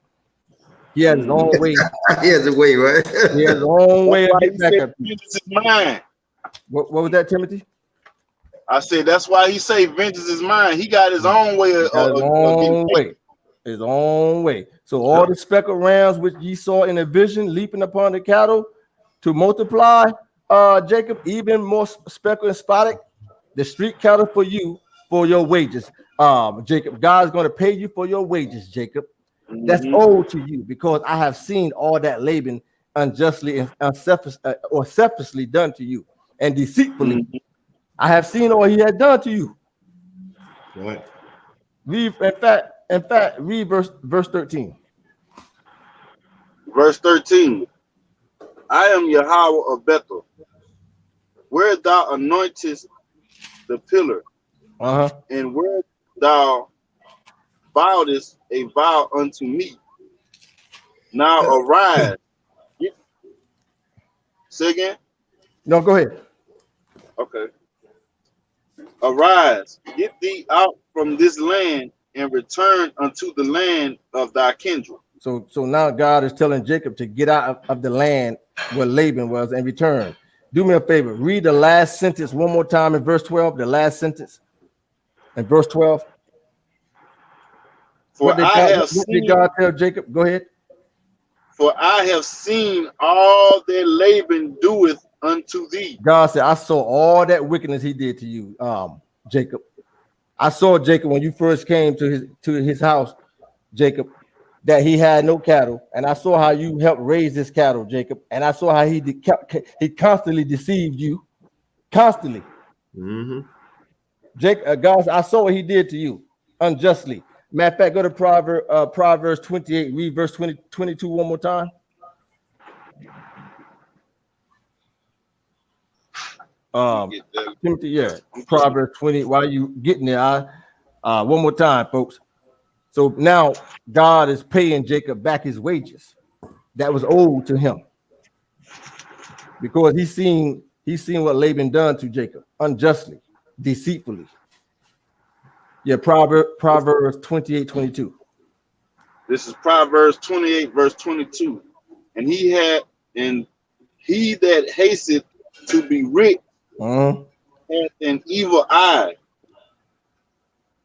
He has his own way. He has a way, right? He has his own way of getting back at people. Vengeance is mine. What was that, Timothy? I said that's why he say vengeance is mine. He got his own way His own way. So all the speckled rams which ye saw in a vision leaping upon the cattle to multiply, Jacob, even more speckled and spotted, the street cattle for you, for your wages. Jacob, God's going to pay you for your wages, Jacob. That's owed to you, because I have seen all that Laban unjustly and selfishly done to you, and deceitfully. I have seen all he had done to you. Right. Read, in fact, read verse 13. Verse 13. I am Yahweh of Bethel, where thou anointest the pillar, and where thou vowedest a vow unto me. Now arise. Say again? No, go ahead. Okay. Arise, get thee out from this land and return unto the land of thy kindred. So now God is telling Jacob to get out of the land where Laban was and return. Do me a favor. Read the last sentence one more time in verse 12. The last sentence in verse 12. What did God tell Jacob? Go ahead. For I have seen all that Laban doeth unto thee. God said, I saw all that wickedness he did to you, Jacob. I saw Jacob when you first came to his house, Jacob, that he had no cattle, and I saw how you helped raise this cattle, Jacob, and I saw how he constantly deceived you, constantly. Jacob, God, I saw what he did to you unjustly. Matter of fact, go to Proverbs 28, read verse 22 one more time. Timothy, Proverbs 20. While you getting there, one more time, folks. So now God is paying Jacob back his wages that was owed to him, because he's seen what Laban done to Jacob unjustly, deceitfully. Yeah, Proverbs 28:22. This is Proverbs 28, verse 22. And he that hasteth to be rich hath an evil eye,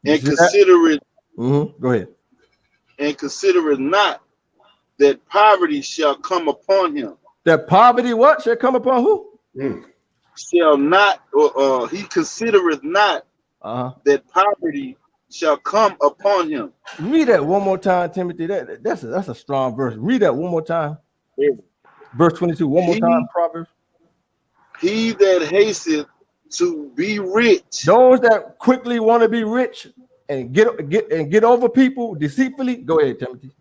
and considereth. Go ahead. And considereth not that poverty shall come upon him. That poverty what shall come upon who? Shall not, he considereth not that poverty shall come upon him. Read that one more time, Timothy. That's a strong verse. Read that one more time. Verse 22. One more time, Proverbs. He that hasteth to be rich. Those that quickly want to be rich and get over people deceitfully. Go ahead, Timothy.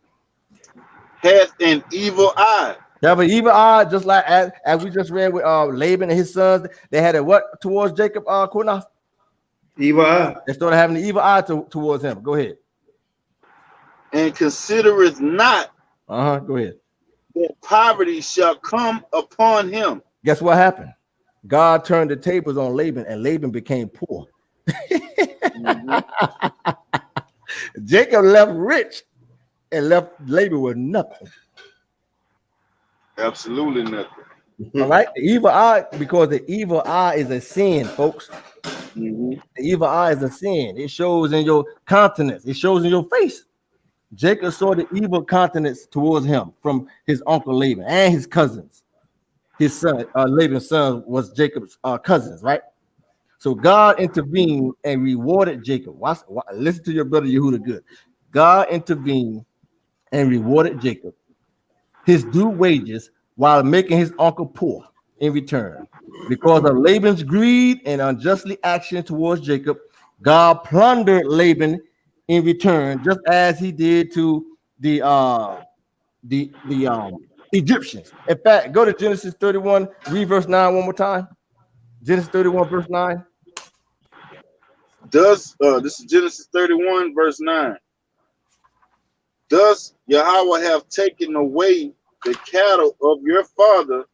Hath an evil eye. They have an evil eye, just like as we just read with Laban and his sons. They had a what towards Jacob? Qanath? Evil eye. They started having an evil eye towards him. Go ahead. And considereth not. Go ahead. That poverty shall come upon him. Guess what happened? God turned the tables on Laban, and Laban became poor. Jacob left rich and left Laban with nothing. Absolutely nothing. All right, the evil eye, because the evil eye is a sin, folks. The evil eye is a sin. It shows in your countenance. It shows in your face. Jacob saw the evil countenance towards him from his uncle Laban and his cousins. His son, Laban's son, was Jacob's cousins, right? So God intervened and rewarded Jacob. Listen to your brother Yehuda good. God intervened and rewarded Jacob his due wages while making his uncle poor in return. Because of Laban's greed and unjustly action towards Jacob, God plundered Laban in return, just as he did to the Egyptians. In fact, go to Genesis 31, read verse 9 one more time. Genesis 31, verse 9. This is Genesis 31, verse 9. Thus Yahweh have taken away the cattle of your father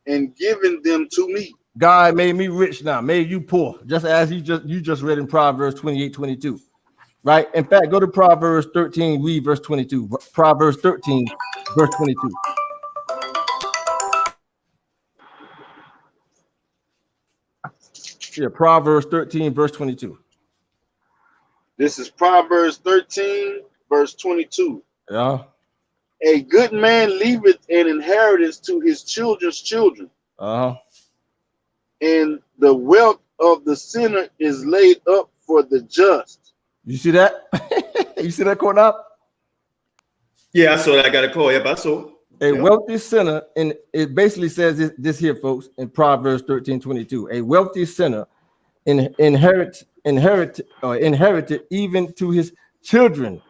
and given them to me. God made me rich now, made you poor, just as you just read in Proverbs 28:22. Right? In fact, go to Proverbs 13, read verse 22. Proverbs 13, verse 22. Yeah, Proverbs 13, verse 22. This is Proverbs 13, verse 22. Yeah. A good man leaveth an inheritance to his children's children. Uh-huh. And the wealth of the sinner is laid up for the just. You see that? You see that, Qanath? Yeah, I saw that. I got a call. Yep, I saw. A wealthy sinner, and it basically says this here, folks, in Proverbs 13:22. A wealthy sinner inherited even to his children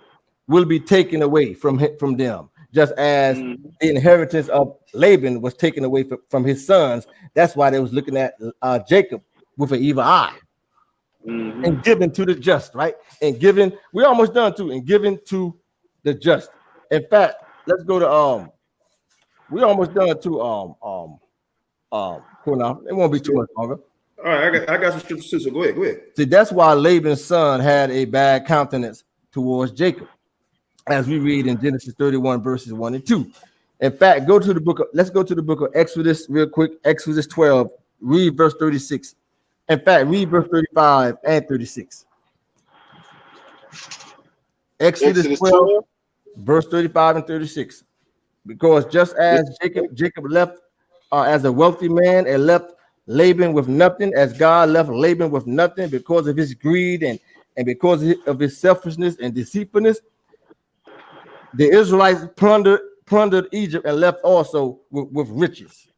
will be taken away from them, just as the inheritance of Laban was taken away from his sons. That's why they was looking at Jacob with an evil eye. And given to the just, right? And given, we're almost done too, and given to the just. In fact, let's go to we're almost done too. Cool now. It won't be too much longer. All right, I got some scriptures too. So go ahead. See, that's why Laban's son had a bad countenance towards Jacob, as we read in Genesis 31, verses 1 and 2. In fact, let's go to the book of Exodus real quick. Exodus 12, read verse 36. In fact, read verse 35 and 36. Exodus 12, verse 35 and 36. Because just as Jacob left as a wealthy man and left Laban with nothing, as God left Laban with nothing because of his greed and because of his selfishness and deceitfulness, the Israelites plundered Egypt and left also with riches.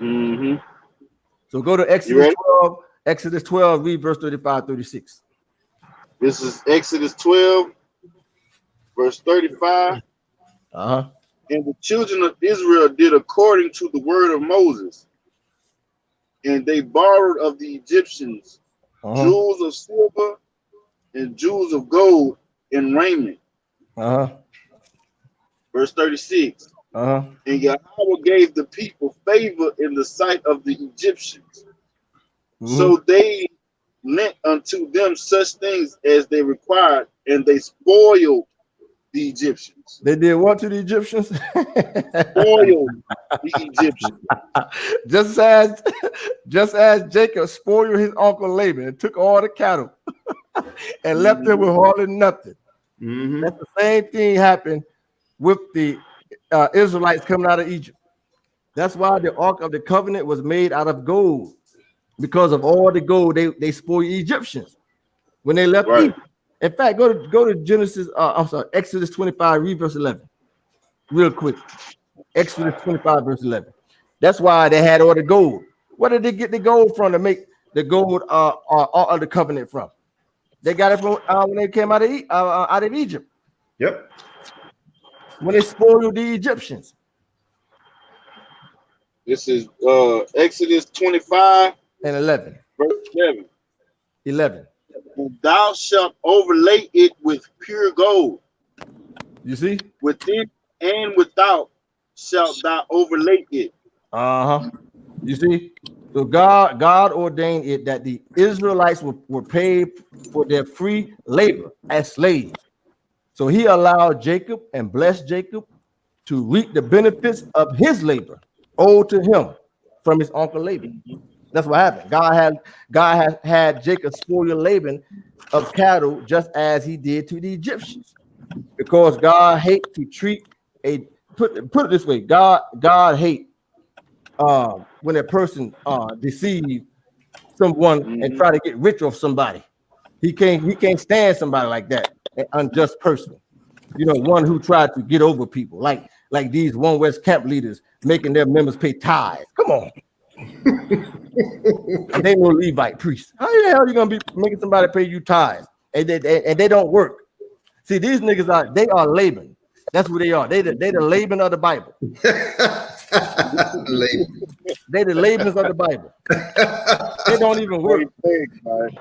So go to Exodus 12, read verse 35, 36. This is Exodus 12, verse 35. And the children of Israel did according to the word of Moses. And they borrowed of the Egyptians jewels of silver and jewels of gold and raiment. Verse 36. And Yahweh gave the people favor in the sight of the Egyptians. So they lent unto them such things as they required, and they spoiled the Egyptians. They did what to the Egyptians? Spoiled the Egyptians. Just as Jacob spoiled his uncle Laban and took all the cattle and left them with hardly nothing. That's the same thing happened with the Israelites coming out of Egypt. That's why the Ark of the Covenant was made out of gold, because of all the gold they spoiled Egyptians when they left Egypt. In fact, go to Genesis. Exodus 25, read verse 11, real quick. Exodus 25, verse 11. That's why they had all the gold. Where did they get the gold from to make the gold Ark of the Covenant from? They got it from when they came out of Egypt. Yep. When they spoiled the Egyptians. This is Exodus 25 and 11. Verse 11. And thou shalt overlay it with pure gold. You see? Within and without shalt thou overlay it. You see? So God ordained it that the Israelites were paid for their free labor as slaves. So he allowed Jacob and blessed Jacob to reap the benefits of his labor owed to him from his uncle Laban. That's what happened. God had Jacob spoil Laban of cattle just as he did to the Egyptians. because God hates to treat put it this way, God hate when a person deceive someone and try to get rich off somebody. He can't stand somebody like that, an unjust person. You know, one who tried to get over people, like these One West camp leaders making their members pay tithes. Come on. And they no Levite priests. How the hell are you gonna be making somebody pay you tithes and they don't work? See, these niggas are Laban. That's what they are. They the Laban of the Bible. They the Labans of the Bible. They don't even work.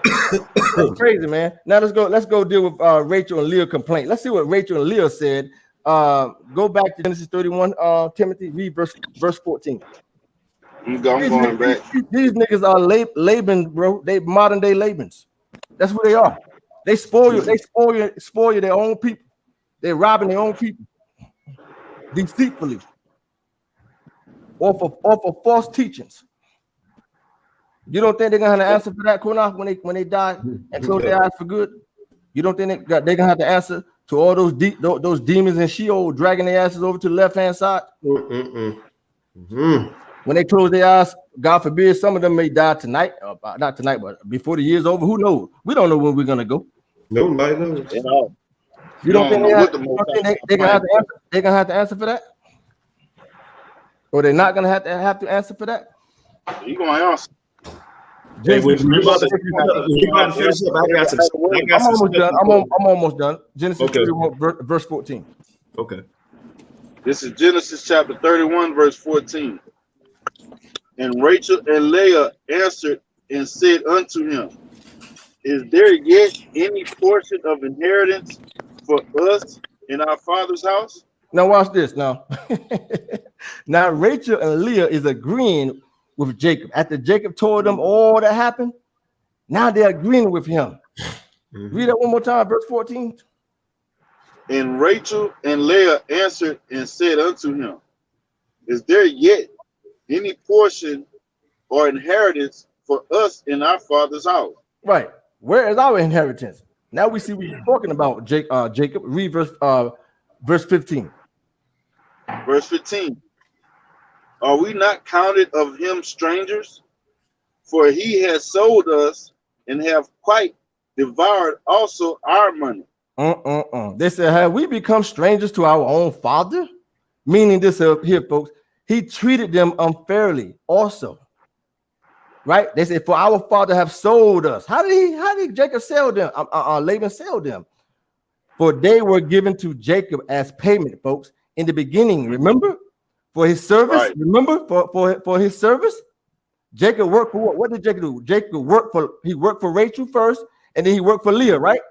It's crazy, man. Now let's go deal with Rachel and Leah complaint. Let's see what Rachel and Leah said. Go back to Genesis 31, Timothy, read verse 14. I'm going back. These niggas are Laban, bro. They modern day Labans. That's what they are. They spoil you. They spoil you their own people. They're robbing their own people deceitfully, off of false teachings. You don't think they're gonna have to answer for that, Qanath, when they die and close their eyes for good? You don't think they're gonna have to answer to all those demons in Sheol dragging their asses over to the left hand side? When they close their eyes, God forbid, some of them may die tonight, not tonight, but before the year's over. Who knows? We don't know when we're gonna go. Nobody knows. You don't think they're gonna have to answer for that? Or they're not gonna have to answer for that? You gonna answer? Hey, we're about to finish up. I'm almost done. Genesis 31, verse 14. Okay. This is Genesis chapter 31, verse 14. And Rachel and Leah answered and said unto him, is there yet any portion of inheritance for us in our father's house? Now watch this. Now, now Rachel and Leah is agreeing with Jacob. After Jacob told them all that happened, now they're agreeing with him. Read that one more time, verse 14. And Rachel and Leah answered and said unto him, is there yet any portion or inheritance for us in our father's house? Right. Where is our inheritance? Now we see what he's talking about, Jacob. Read verse 15. Verse 15. Are we not counted of him strangers? For he has sold us and have quite devoured also our money. They said, have we become strangers to our own father? Meaning this here, folks, he treated them unfairly also. Right? They said, for our father have sold us. How did Jacob sell them? Laban sell them. For they were given to Jacob as payment, folks, in the beginning. Remember? For his service. Right. Remember? For his service. Jacob worked for what? What did Jacob do? Jacob worked for Rachel first, and then he worked for Leah, right?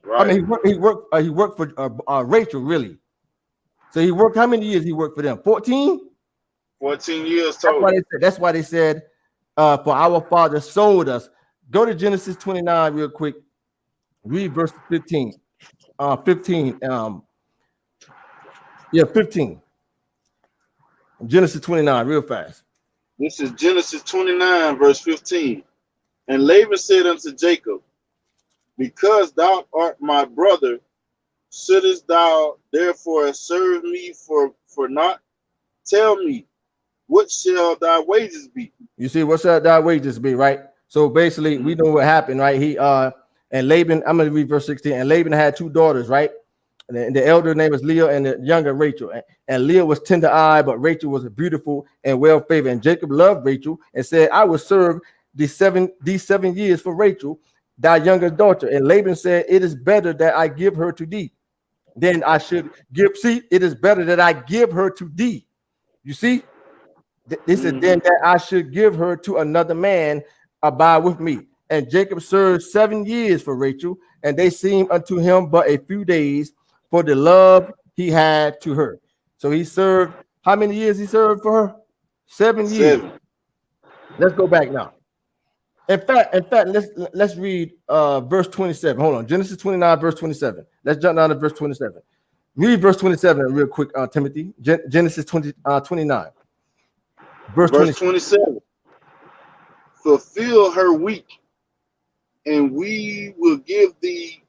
Right. I mean, he worked for Rachel, really. So he worked, how many years he worked for them? 14? 14 years total. That's why they said, for our father sold us. Go to Genesis 29 real quick. Read verse 15. 15. 15. Genesis 29, real fast. This is Genesis 29, verse 15. And Laban said unto Jacob, because thou art my brother, shouldest thou therefore serve me for naught? Tell me, what shall thy wages be? You see, what shall thy wages be, right? So basically, we know what happened, right? And Laban, I'm going to read verse 16. And Laban had two daughters, right? And the elder name is Leah and the younger Rachel. And Leah was tender-eyed, but Rachel was beautiful and well-favored. And Jacob loved Rachel and said, I will serve these 7 years for Rachel, thy younger daughter. And Laban said, it is better that I give her to thee than I should give. See, it is better that I give her to thee. You see? This is then that I should give her to another man, abide with me. And Jacob served 7 years for Rachel, and they seemed unto him but a few days for the love he had to her. So he served, how many years he served for her? 7 years. Let's go back now. In fact, let's read verse 27. Hold on, Genesis 29, verse 27. Let's jump down to verse 27. Read verse 27 real quick, Timothy. Genesis 29. Verse 27. Fulfill her week, and we will give thee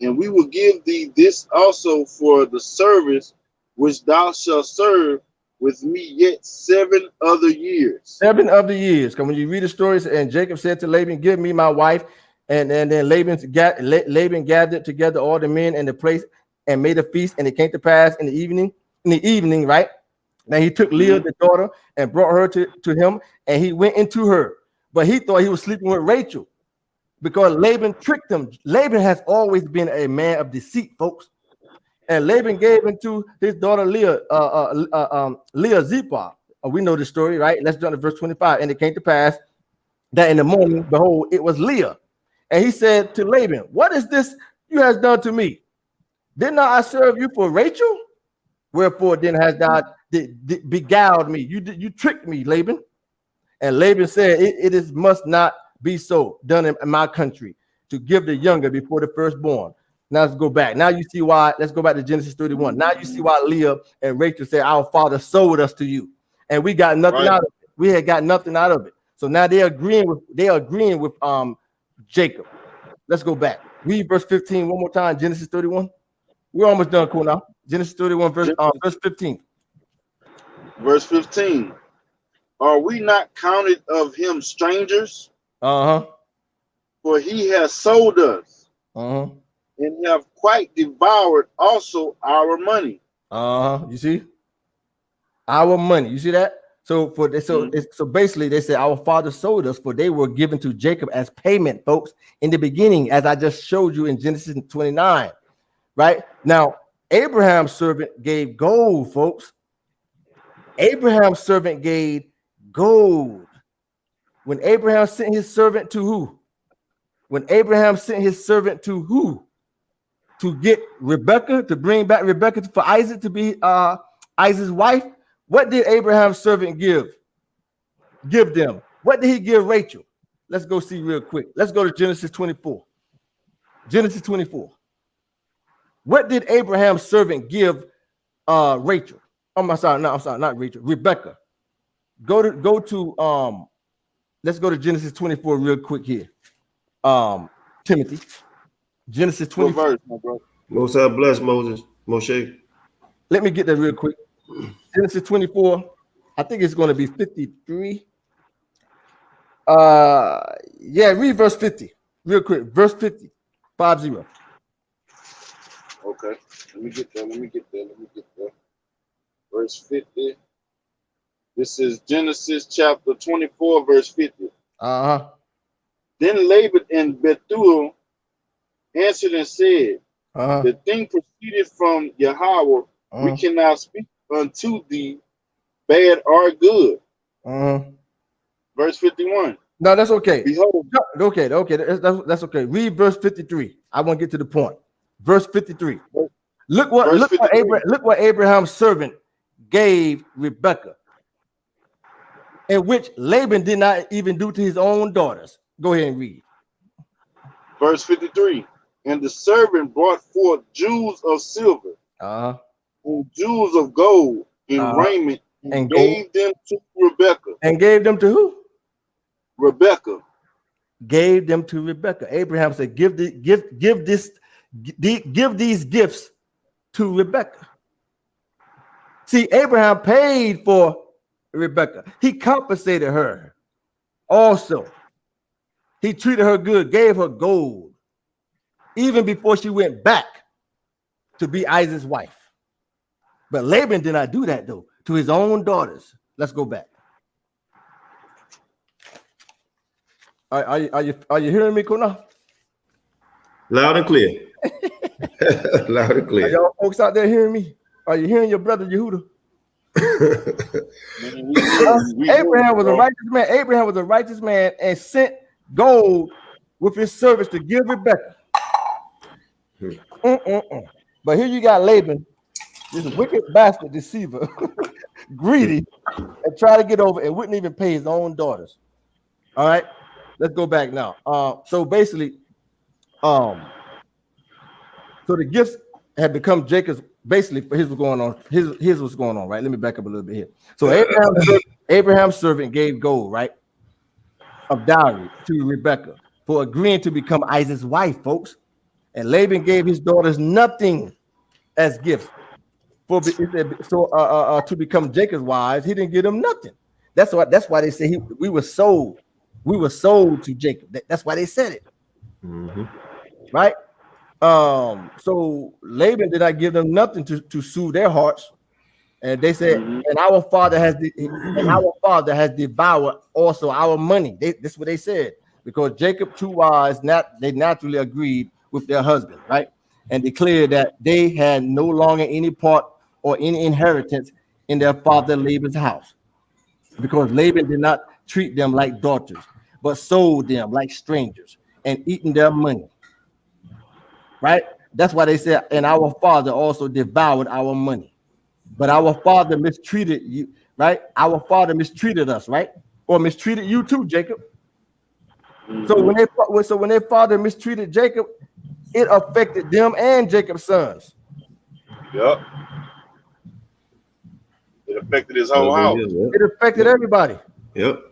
and we will give thee this also for the service which thou shalt serve with me yet 7 other years. 7 other years. Because when you read the stories, and Jacob said to Laban, give me my wife. And then Laban gathered together all the men in the place and made a feast. And it came to pass in the evening, right? Now he took Leah, the daughter, and brought her to him, and he went into her. But he thought he was sleeping with Rachel because Laban tricked him. Laban has always been a man of deceit, folks. And Laban gave into his daughter Leah, Zipporah. We know the story, right? Let's jump to verse 25. And it came to pass that in the morning, behold, it was Leah. And he said to Laban, what is this you have done to me? Did not I serve you for Rachel? Wherefore then hast thou beguiled me? You tricked me, Laban. And Laban said, it is must not be so done in my country to give the younger before the firstborn. Now let's go back. Now you see why. Let's go back to Genesis 31. Now you see why Leah and Rachel said, our father sold us to you, and we got nothing out of it. We had got nothing out of it. So now they're agreeing with Jacob. Let's go back. Read verse 15 one more time. Genesis 31. We're almost done, cool now. Genesis 31, verse 15. Verse 15. Are we not counted of him strangers? For he has sold us, and have quite devoured also our money. You see? Our money. You see that? So basically they said our father sold us, for they were given to Jacob as payment, folks, in the beginning, as I just showed you in Genesis 29. Right? Now, Abraham's servant gave gold, folks. Abraham's servant gave gold. When Abraham sent his servant to who? When Abraham sent his servant to who? To get Rebekah, to bring back Rebekah for Isaac to be Isaac's wife. What did Abraham's servant give them? What did he give Rachel? Let's go see real quick. Let's go to Genesis 24. Genesis 24. What did Abraham's servant give Rachel? I'm sorry, not Rachel. Rebekah. Let's go to Genesis 24 real quick here. Timothy. Genesis 24. Verse, my brother. Most High bless Moshe. Let me get that real quick. Genesis 24. I think it's going to be 53. Read verse 50 real quick. Verse 50. 50. Okay. Let me get there. Verse 50. This is Genesis chapter 24, verse 50. Then Laban and Bethuel answered and said, the thing proceeded from Yahweh. We cannot speak unto thee bad or good. Verse 51. No, that's okay. Behold. Okay, that's okay. Read verse 53. I want to get to the point. Verse 53. Look what Abraham's servant gave Rebekah, in which Laban did not even do to his own daughters. Go ahead and read. Verse 53. And the servant brought forth jewels of silver, and jewels of gold, and raiment, and gave them to Rebekah. And gave them to who? Rebekah. Gave them to Rebekah. Abraham said, give these gifts to Rebekah. See, Abraham paid for Rebekah. He compensated her. Also, he treated her good, gave her gold, even before she went back to be Isaac's wife. But Laban did not do that, though, to his own daughters. Let's go back. Are you hearing me, Qanath? Loud and clear. Loud and clear. Are y'all folks out there hearing me? Are you hearing your brother Yehuda? Abraham was a righteous man. Abraham was a righteous man and sent gold with his servants to give Rebekah. But here you got Laban, this wicked bastard deceiver, greedy, and try to get over and wouldn't even pay his own daughters. All right, let's go back now. So basically, so the gifts had become Jacob's. Basically, his was going on. His was going on, right? Let me back up a little bit here. So Abraham's servant gave gold, right, of dowry to Rebekah for agreeing to become Isaac's wife, folks. And Laban gave his daughters nothing as gifts to become Jacob's wives. He didn't give them nothing. That's why they say we were sold. We were sold to Jacob. That's why they said it. Right? So Laban did not give them nothing to soothe their hearts. And they said, and our father has devoured also our money. That's what they said, because Jacob, two wives, they naturally agreed with their husband, right? And declared that they had no longer any part or any inheritance in their father Laban's house, because Laban did not treat them like daughters, but sold them like strangers and eaten their money. Right? That's why they said, and our father also devoured our money. But our father mistreated you, right? Our father mistreated us, right? Or mistreated you too, Jacob. So when their father mistreated Jacob, it affected them and Jacob's sons. Yep. It affected his whole house. It affected everybody. Yep.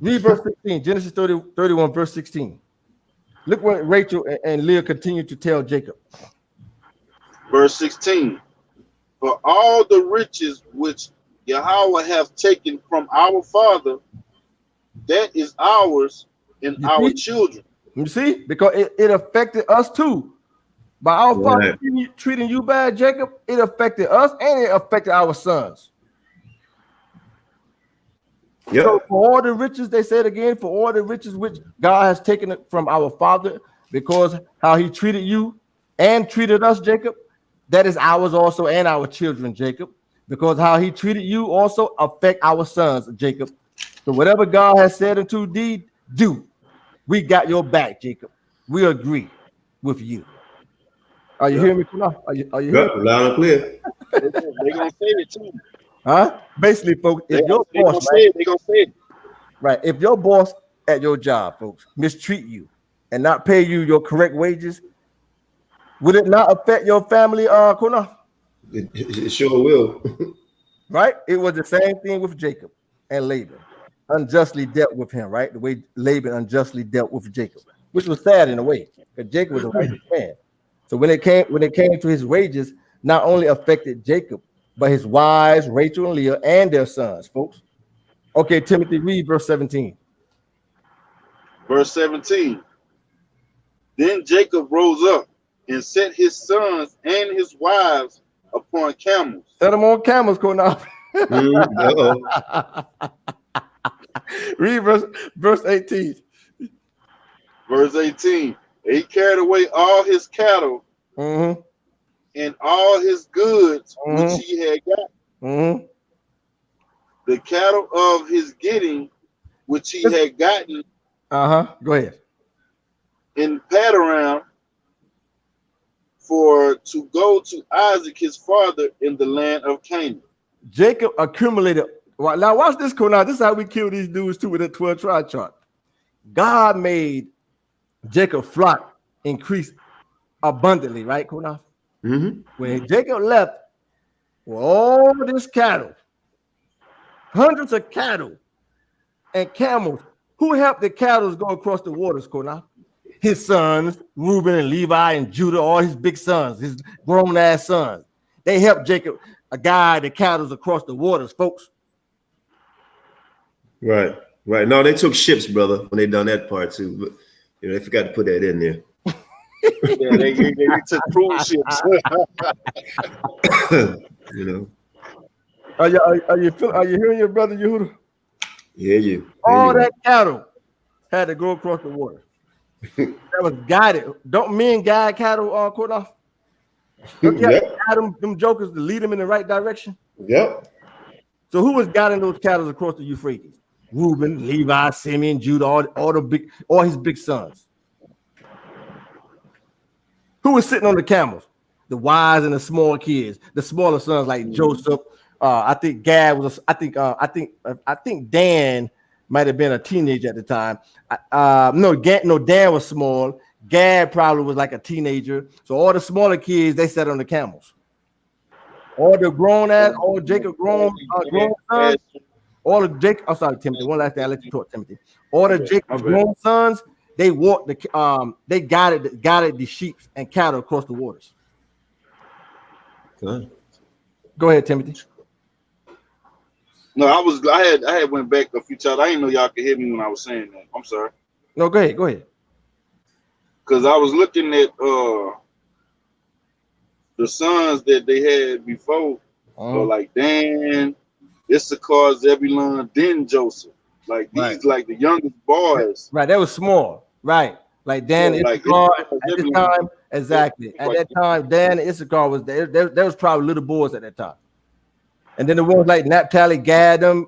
Read verse 16, Genesis 31, verse 16. Look what Rachel and Leah continue to tell Jacob. Verse 16. For all the riches which Yahweh hath taken from our father, that is ours and our children. You see? Because it affected us too. By our father treating you bad, Jacob, it affected us and it affected our sons. Yep. So for all the riches, they said again, for all the riches which God has taken from our father, because how he treated you and treated us, Jacob, that is ours also and our children, Jacob, because how he treated you also affect our sons, Jacob. So whatever God has said unto thee, do. We got your back, Jacob. We agree with you. Are you hearing me? Are you hearing me? Loud and clear. They're gonna say it too. Huh? Basically, folks, if your boss, they're gonna say it. Right. If your boss at your job, folks, mistreat you and not pay you your correct wages, would it not affect your family, Qanath? It sure will. Right? It was the same thing with Jacob and Laban. Unjustly dealt with him, right? The way Laban unjustly dealt with Jacob, which was sad in a way, because Jacob was a righteous man. So when it came to his wages, not only affected Jacob, but his wives, Rachel and Leah, and their sons, folks. Okay, Timothy, read verse 17. Verse 17. Then Jacob rose up and set his sons and his wives upon camels. Set them on camels, Qanath. Read verse 18. Verse 18. He carried away all his cattle and all his goods which he had got. The cattle of his getting, which he had gotten. Go ahead. In Padan, for to go to Isaac his father in the land of Canaan. Jacob accumulated. Well, now watch this, Qanath. This is how we kill these dudes too with a 12 tribe chart. God made Jacob's flock increase abundantly, right, Qanath? When Jacob left with all this cattle, hundreds of cattle and camels, who helped the cattle go across the waters, Qanath? His sons, Reuben and Levi and Judah, all his big sons, his grown-ass sons. They helped Jacob guide the cattle across the waters, folks. Right. No, they took ships, brother, when they done that part too. But they forgot to put that in there. Yeah, they took cruise ships. Are you hearing your brother Yehuda? Yeah, you. All that cattle had to go across the water. That was guided. Don't men guide cattle, Qanath? Don't you have to guide them jokers to lead them in the right direction? Yep. So who was guiding those cattle across the Euphrates? Reuben, Levi, Simeon, Judah, all his big sons. Who was sitting on the camels? The wise and the small kids, the smaller sons like Joseph. I think Gad was. I think Dan might have been a teenager at the time. No, Dan was small. Gad probably was like a teenager. So all the smaller kids, they sat on the camels. All the all Jacob grown sons, all of Jacob. I'm sorry, Timothy. One last thing, I'll let you talk, Timothy. All the Jacob's grown sons, they walked they guided the sheep and cattle across the waters. Good. Go ahead, Timothy. No, I had went back a few times. I didn't know y'all could hear me when I was saying that. I'm sorry. No, go ahead. Because I was looking at the sons that they had before, like Dan, Issachar, Zebulun, then Joseph. Like these, like the youngest boys. Right, that was small. Right, like Dan, Issachar at this time. Exactly. At that time, Dan and Issachar was there. There was probably little boys at that time. And then the ones like Naphtali, Gad, them,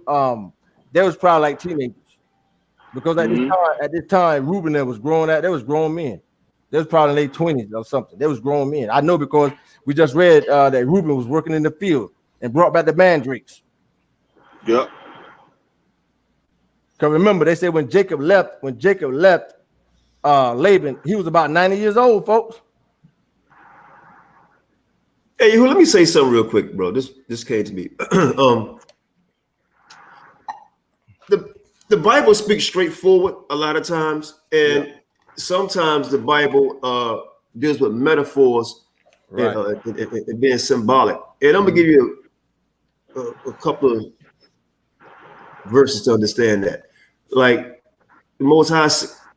there was probably like teenagers. Because at this time, Reuben was growing out. There was grown men. They was probably late 20s or something. There was grown men. I know because we just read that Reuben was working in the field and brought back the mandrakes. Yep. Because remember, they said when Jacob left Laban, he was about 90 years old, folks. Hey, let me say something real quick, bro. This came to me. The Bible speaks straightforward a lot of times, and sometimes the Bible deals with metaphors and being symbolic. And I'm gonna give you a couple of verses to understand that. Like the Most High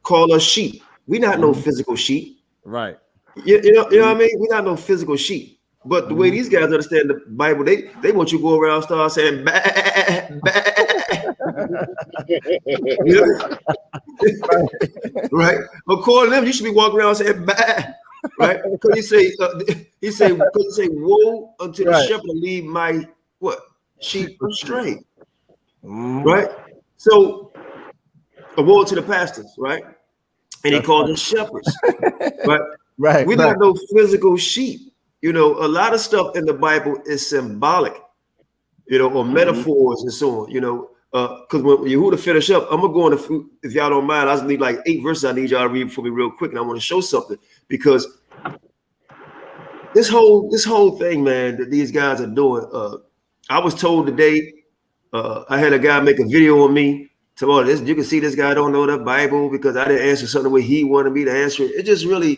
call us sheep. We're not no physical sheep, right? You know what I mean. We're not no physical sheep. But the way these guys understand the Bible, they want you to go around and start saying bah, bah. Right? According to them, you should be walking around saying bah, right? Because he say woe unto the shepherd and leave my sheep astray. Right? So a woe to the pastors, right? And he called them shepherds. Right. We're not no physical sheep. You know, a lot of stuff in the Bible is symbolic, you know, or metaphors and so on, you know, because when Yehuda finish up, I'm going to go on, if y'all don't mind, I just need like 8 verses I need y'all to read for me real quick, and I want to show something, because this whole thing, man, that these guys are doing, I was told today, I had a guy make a video on me, tomorrow, you can see this guy don't know the Bible because I didn't answer something the way he wanted me to answer it. It just really...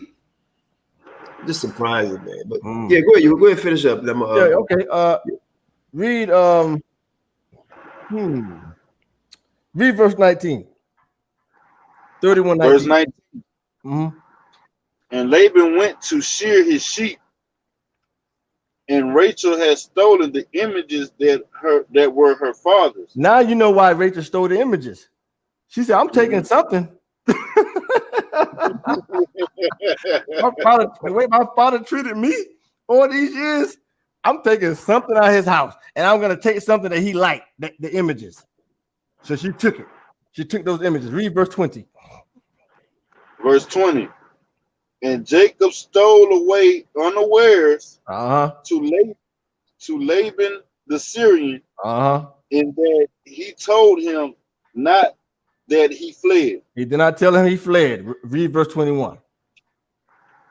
just surprising, man. But yeah, go ahead. You go ahead and finish up. Okay. Read read verse 19. 31. Verse 19. And Laban went to shear his sheep, and Rachel had stolen the images that were her father's. Now you know why Rachel stole the images. She said, "I'm taking something." The way my father treated me all these years, I'm taking something out of his house, and I'm going to take something that he liked, the images. So she took it. She took those images. Read verse 20. Verse 20. And Jacob stole away unawares to Laban the Syrian, in that he told him not that he fled. He did not tell him he fled. Read verse 21.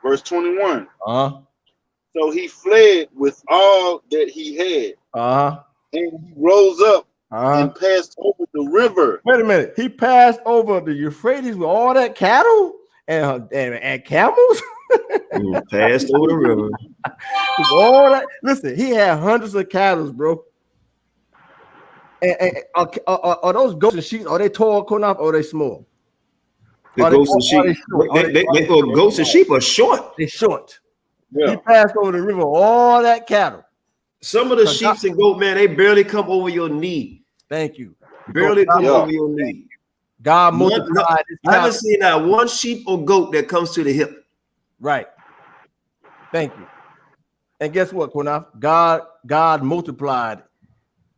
Verse 21. So he fled with all that he had. And he rose up and passed over the river. Wait a minute. He passed over the Euphrates with all that cattle and camels? Passed over the river. All that. Listen, he had hundreds of cattle, bro. And are those goats and sheep? Are they tall, Qanath, or are they small? The goats and sheep. Goats and sheep are short. They're short. Yeah. He passed over the river, all that cattle. Some of the sheep and goat, man, they barely come over your knee. Thank you. Barely come over your knee. God multiplied. I haven't seen that one sheep or goat that comes to the hip. Right. Thank you. And guess what, Qanath? God multiplied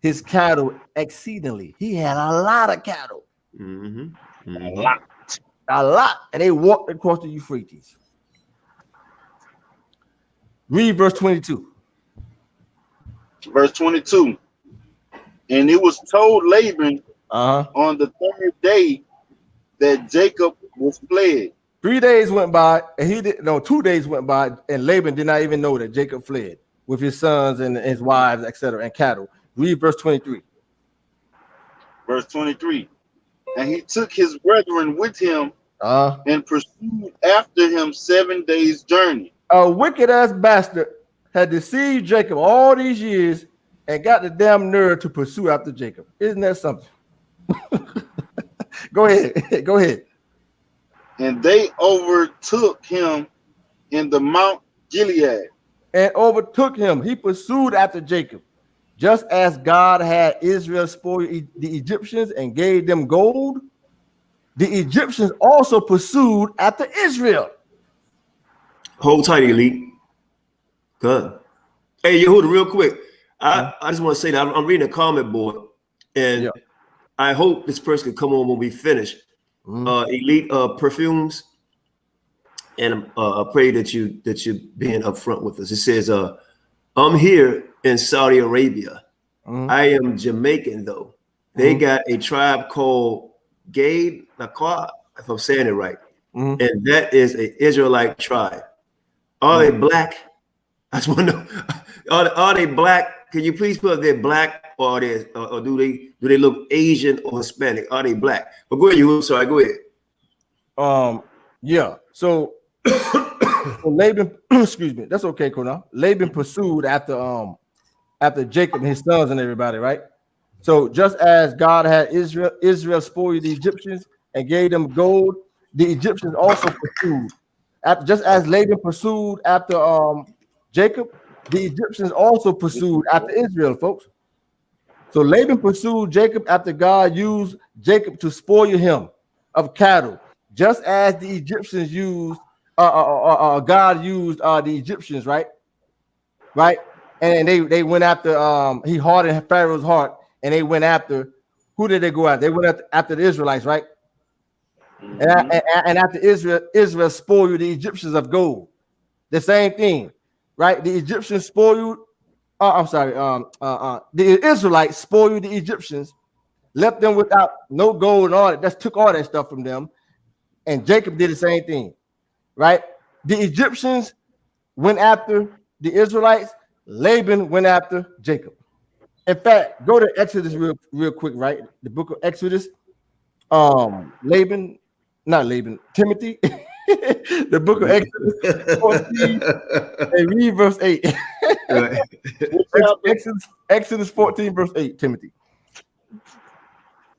his cattle exceedingly. He had a lot of cattle. A lot. And they walked across the Euphrates. Read verse 22. Verse 22. And it was told Laban on the 3rd day that Jacob was fled. 3 days went by, and 2 days went by, and Laban did not even know that Jacob fled with his sons and his wives, etc., and cattle. Read verse 23. Verse 23. And he took his brethren with him and pursued after him 7 days' journey. A wicked ass bastard had deceived Jacob all these years and got the damn nerve to pursue after Jacob. Isn't that something? Go ahead. Go ahead. And they overtook him in the Mount Gilead. And overtook him. He pursued after Jacob. Just as God had Israel spoil the Egyptians and gave them gold, the Egyptians also pursued after Israel. Hold tight, Elite. Good. Hey, Yehuda, real quick. I just want to say that I'm reading a comment board, and I hope this person can come on when we finish. Elite Perfumes, and I pray that you're being upfront with us. It says, I'm here in Saudi Arabia. I am Jamaican though. They got a tribe called Gabe Nakwa, if I'm saying it right, and that is an Israelite tribe. Are they black? I just want to know, are they black? Can you please put if they're black or do they look Asian or Hispanic? Are they black? But go ahead, you. Sorry, go ahead. Yeah. So Laban, excuse me, that's okay, Qanath. Laban pursued after Jacob and his sons and everybody, right? So just as God had Israel spoil the Egyptians and gave them gold, the Egyptians also pursued. Just as Laban pursued after Jacob, the Egyptians also pursued after Israel, folks. So Laban pursued Jacob after God used Jacob to spoil him of cattle, just as the Egyptians used God used the Egyptians, right? And they went after he hardened Pharaoh's heart, and they went after who did they go after? They went after the Israelites, right? And after Israel spoiled the Egyptians of gold. The same thing, right? The Egyptians spoiled. The Israelites spoiled the Egyptians, left them without no gold and all that. Just took all that stuff from them. And Jacob did the same thing, right? The Egyptians went after the Israelites. Laban went after Jacob. In fact, go to Exodus real quick, right? The book of Exodus. Timothy. The book of Exodus 14 and read verse 8. Exodus 14 verse 8, Timothy.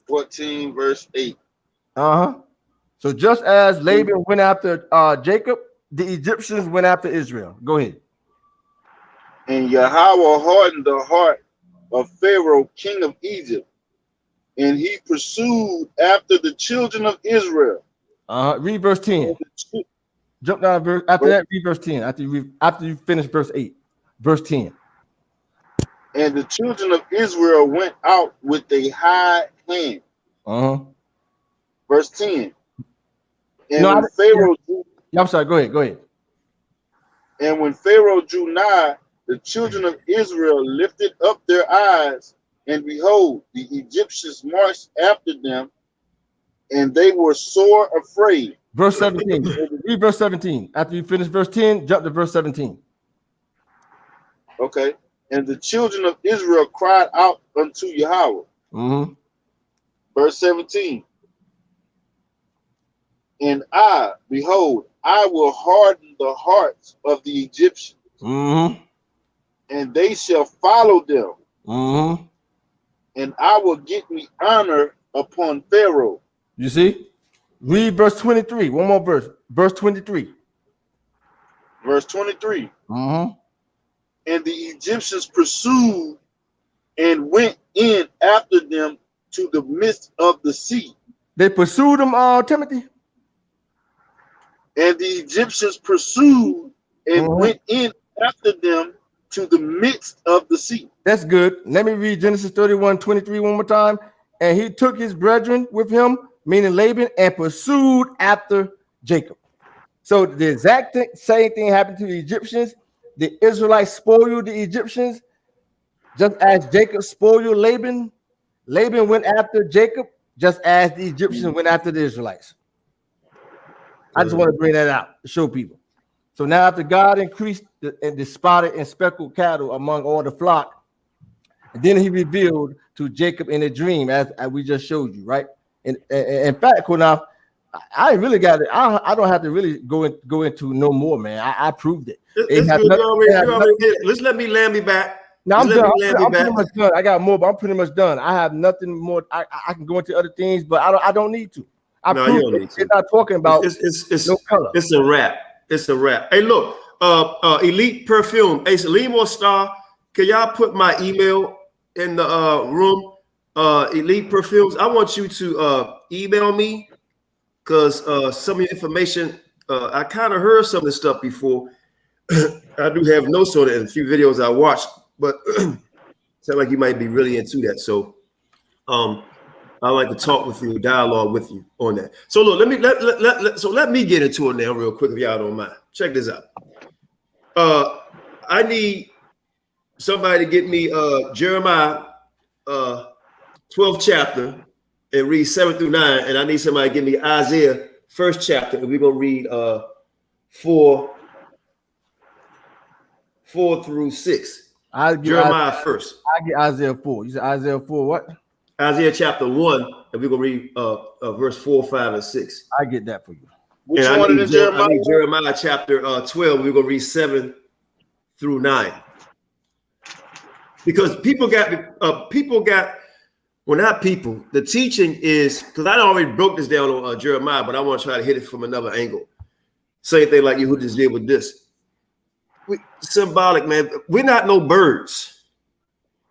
14 verse 8. So just as Laban went after Jacob, the Egyptians went after Israel. Go ahead. And Yahweh hardened the heart of Pharaoh, king of Egypt, and he pursued after the children of Israel. Read verse 10. Jump down verse after that. Read verse 10. After you finish verse 8, verse 10. And the children of Israel went out with a high hand. Verse 10. And when Pharaoh drew, I'm sorry. Go ahead. And when Pharaoh drew nigh, the children of Israel lifted up their eyes, and behold, the Egyptians marched after them, and they were sore afraid. Verse 17. Read verse 17. After you finish verse 10, jump to verse 17. Okay. And the children of Israel cried out unto Yahweh. Verse 17. And behold, I will harden the hearts of the Egyptians, and they shall follow them. And I will get me honor upon Pharaoh. You see? Read verse 23. One more verse. Verse 23. Verse 23. And the Egyptians pursued and went in after them to the midst of the sea. They pursued them, Timothy. And the Egyptians pursued and went in after them to the midst of the sea. That's good. Let me read Genesis 31:23 one more time. And he took his brethren with him, meaning Laban, and pursued after Jacob. So the exact same thing happened to the Egyptians. The Israelites spoiled the Egyptians, just as Jacob spoiled Laban. Laban went after Jacob, just as the Egyptians went after the Israelites. I just want to bring that out to show people. So now after God increased the spotted and speckled cattle among all the flock, and then he revealed to Jacob in a dream, as we just showed you, right? And in fact, Qanath, I really got it. I don't have to really go into no more, man. I proved it. It's good. You already did it. Let's let me land me back. Now I'm done. I'm pretty much done. I got more, but I'm pretty much done. I have nothing more. I can go into other things, but I don't need to. No, you don't need to. It's not talking about it's no color. It's a wrap. It's a wrap. Hey, look, Elite Perfume. Hey, Salim or Star, can y'all put my email in the room? Elite Perfumes. I want you to email me because some of the information I kind of heard some of this stuff before. I do have notes on it in a few videos I watched, but sound like you might be really into that. So I like to talk with you, dialogue with you on that. So look, let me get into it now real quick if y'all don't mind. Check this out. I need somebody to get me Jeremiah 12th chapter and read 7 through 9, and I need somebody to give me Isaiah 1st chapter, and we're gonna read 4 through 6. Jeremiah first. I get Isaiah 4. You said Isaiah 4 what? Isaiah chapter 1, and we're gonna read verse 4, 5, and 6. I get that for you. Which one is Jeremiah? I need Jeremiah chapter 12. We're gonna read 7 through 9. Because people got well, not people. The teaching is, because I already broke this down on Jeremiah, but I want to try to hit it from another angle. Same thing like you just did with this. Symbolic, man. We're not no birds,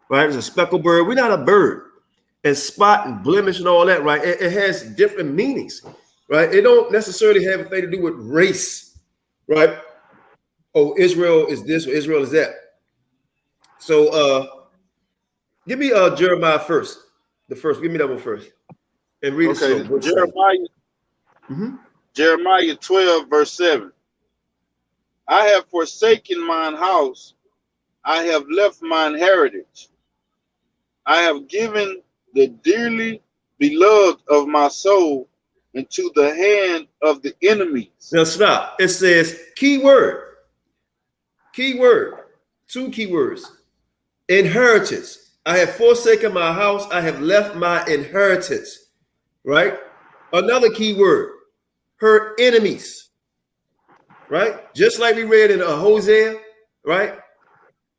right? It's a speckled bird. We're not a bird. And spot and blemish and all that, right? It has different meanings, right? It don't necessarily have anything to do with race, right? Oh, Israel is this or Israel is that. So give me Jeremiah first. The first, give me that one first. And read it. Jeremiah 12, verse 7. I have forsaken mine house, I have left mine heritage. I have given the dearly beloved of my soul into the hand of the enemies. Now stop. It says key word, 2 key words. Inheritance. I have forsaken my house. I have left my inheritance. Right? Another key word. Her enemies. Right? Just like we read in Hosea. Right?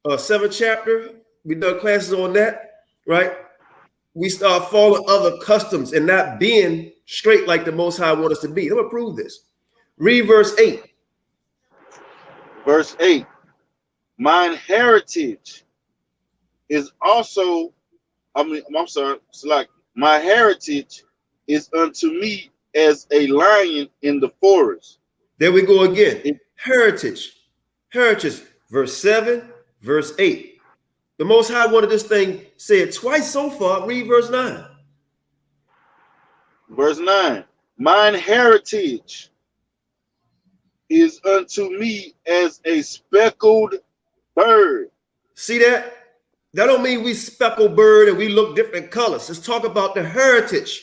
7th chapter. We done classes on that. Right? We start following other customs and not being straight like the Most High wants us to be. I'm going to prove this. Read verse 8. Verse 8. Mine heritage is also, it's like my heritage is unto me as a lion in the forest. There we go again. Heritage. Verse 7, verse 8. The Most High wanted this thing said twice so far. Read verse 9. Verse 9. Mine heritage is unto me as a speckled bird. See that? That don't mean we speckled bird and we look different colors. Let's talk about the heritage.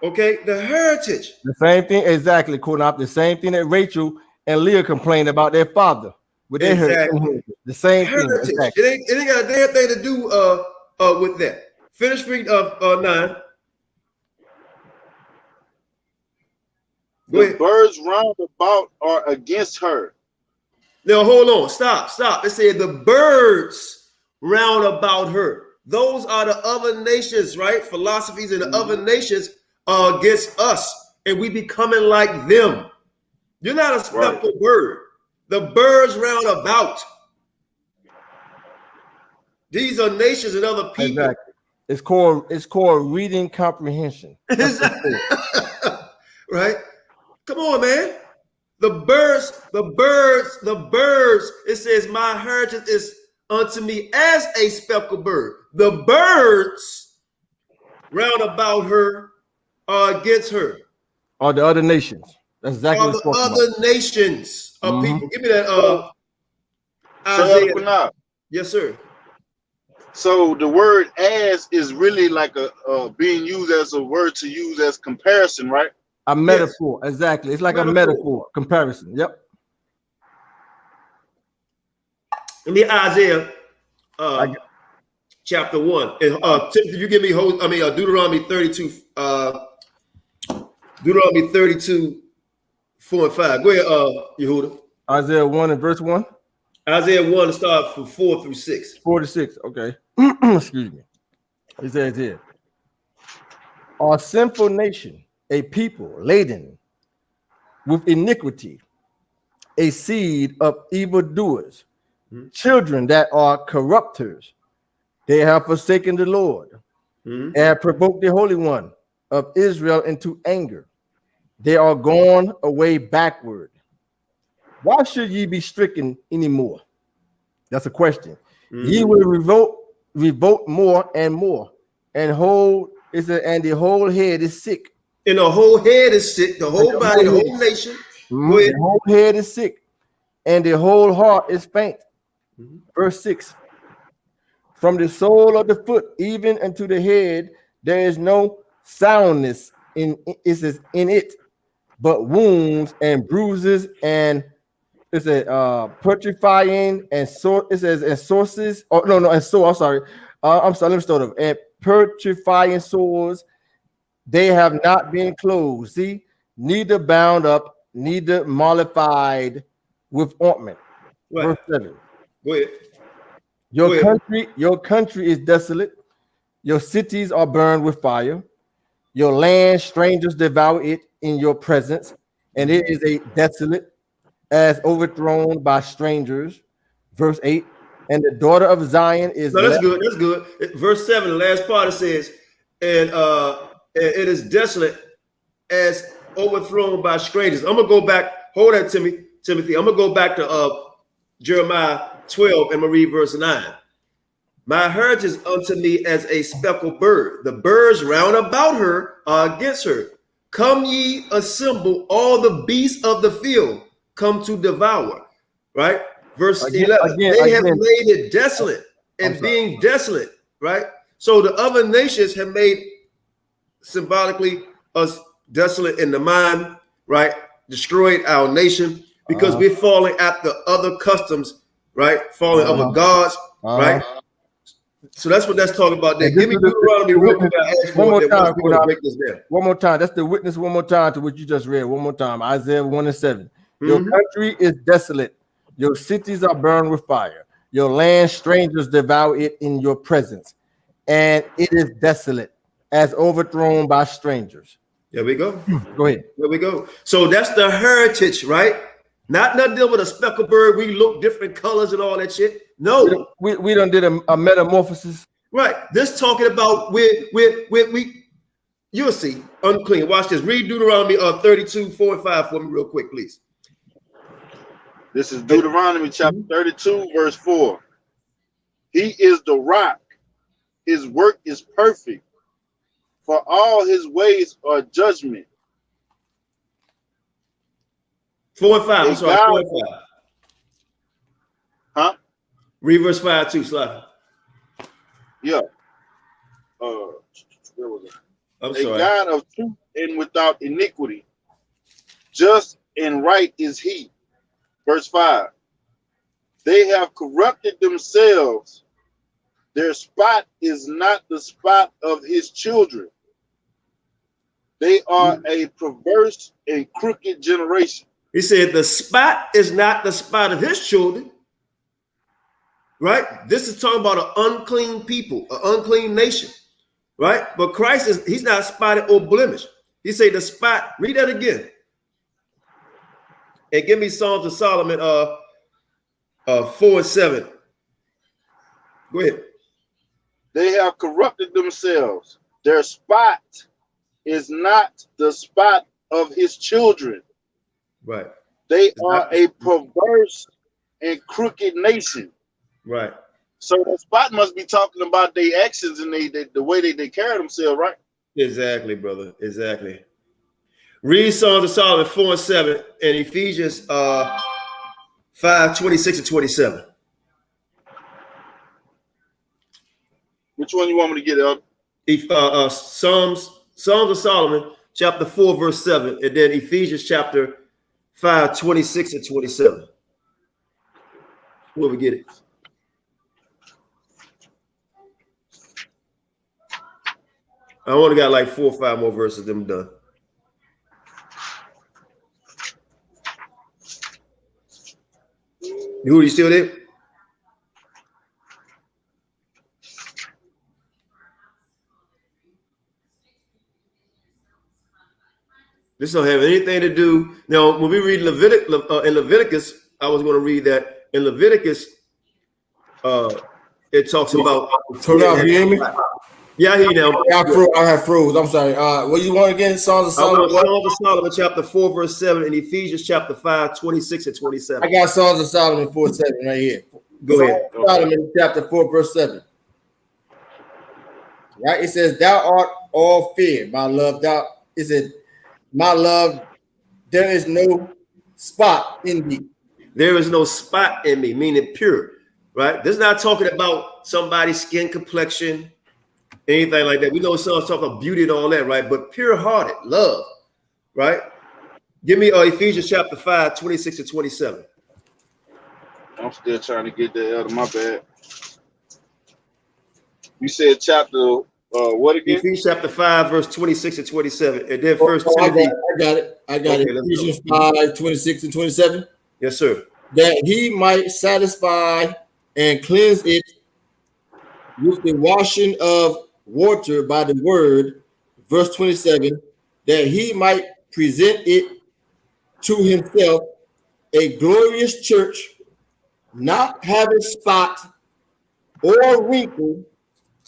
Okay, the heritage. The same thing, exactly, Qanath. The same thing that Rachel and Leah complained about their father. With their heritage. The same heritage. Thing. Exactly. It ain't got a damn thing to do with that. Finish read 9. The birds round about are against her. Now hold on, stop. It said the birds round about her. Those are the other nations, right? Philosophies in the other nations are against us, and we becoming like them. You're not a speckled bird. The birds round about. These are nations and other people. Exactly. It's called reading comprehension. Right? Come on, man. The birds, it says, my heritage is unto me as a speckled bird. The birds round about her are against her. Are the other nations. That's exactly what the other nations of people. Give me that Isaiah. Yes, sir. So the word as is really like a being used as a word to use as comparison, right? A metaphor, exactly. It's like a metaphor comparison. Yep. Let me Isaiah chapter 1. And Timothy, you give me Deuteronomy 32, Deuteronomy 32, 4 and 5. Go ahead, Yehuda. Isaiah 1 and verse 1. Isaiah 1 start from 4 through 6. 4 to 6. Okay. Excuse me. It says here, our sinful nation, a people laden with iniquity, a seed of evildoers, children that are corrupters. They have forsaken the Lord and have provoked the Holy One of Israel into anger. They are gone away backward. Why should ye be stricken anymore? That's a question. Ye will revolt more and more, and and the whole head is sick. And the whole head is sick, the whole body, the whole nation. Go ahead. The whole head is sick, and the whole heart is faint. Verse 6. From the sole of the foot even unto the head, there is no soundness in it, but wounds and bruises and it's a putrefying and so it says and sources. Oh no, and so I'm sorry. Let me start over. And putrefying sores, they have not been closed. See, neither bound up, neither mollified with ointment. Right. Verse 7. Go ahead. Your country is desolate. Your cities are burned with fire. Your land, strangers devour it in your presence, and it is a desolate, as overthrown by strangers. Verse 8. And the daughter of Zion is. No, that's good. That's good. Verse 7, the last part, it says, and it is desolate, as overthrown by strangers. I'm gonna go back. Hold that, Timothy. I'm gonna go back to Jeremiah 12 and I'm gonna read verse 9. My heritage is unto me as a speckled bird. The birds round about her are against her. Come ye assemble, all the beasts of the field come to devour. Right? Verse 11. They have made it desolate, and being desolate, right? So the other nations have made symbolically us desolate in the mind, right? Destroyed our nation because we're falling after other customs, right? Falling other gods, right? So that's what that's talking about there. Give me Deuteronomy real quick. One more time. Break this down. One more time. That's the witness one more time to what you just read. One more time. Isaiah 1 and 7. Your country is desolate. Your cities are burned with fire. Your land, strangers devour it in your presence. And it is desolate, as overthrown by strangers. There we go. Go ahead. There we go. So that's the heritage, right? Not nothing with a speckled bird. We look different colors and all that shit. No, we done did a metamorphosis. Right. This talking about we you'll see unclean. Watch this. Read Deuteronomy 32, 4 and 5 for me real quick, please. This is Deuteronomy chapter 32, verse 4. He is the rock. His work is perfect. For all his ways are judgment. 4 and 5. I'm sorry, 4 and 5. Huh? Read verse 5 too, Slav. Yeah. Where was it? I'm sorry. A God of truth and without iniquity. Just and right is he. Verse 5. They have corrupted themselves. Their spot is not the spot of his children. They are a perverse and crooked generation. He said the spot is not the spot of his children. Right? This is talking about an unclean people, an unclean nation. Right? But Christ he's not spotted or blemished. He said the spot, read that again. And give me Psalms of Solomon 4 and 7. Go ahead. They have corrupted themselves. Their spot is not the spot of his children. Right. They are a perverse and crooked nation. Right. So the spot must be talking about their actions and the way they carry themselves, right? Exactly, brother. Exactly. Read Psalms of Solomon 4 and 7 and Ephesians 5, 26 and 27. Which one you want me to get out? Psalms of Solomon, chapter 4, verse 7, and then Ephesians chapter 5, 26 and 27. Where we get it? I only got like 4 or 5 more verses. Them done. You still there? This don't have anything to do. Now, when we read in Leviticus, I was going to read that in Leviticus, it talks about. Turn out, you hear me? Yeah, I hear you now. I have froze. I'm sorry. What you want again? Songs of Solomon. Songs of Solomon, chapter 4, verse 7, and Ephesians chapter 5, 26 and 27. I got Songs of Solomon 4:7 right here. Go ahead. Solomon chapter 4, verse 7. Right? It says, "Thou art all fear, my love. It said, my love, there is no spot in thee." There is no spot in me, meaning pure. Right? This is not talking about somebody's skin complexion, anything like that. We know some talk about beauty and all that, right? But pure-hearted, love, right? Give me Ephesians chapter 5, 26 and 27. I'm still trying to get that out of my bag. You said chapter what again? Ephesians chapter 5, verse 26 and 27. And then first Timothy. I got it. Ephesians 5, 26 and 27. Yes, sir. That he might satisfy and cleanse it with the washing of water by the word, verse 27, that he might present it to himself a glorious church, not having spot or wrinkle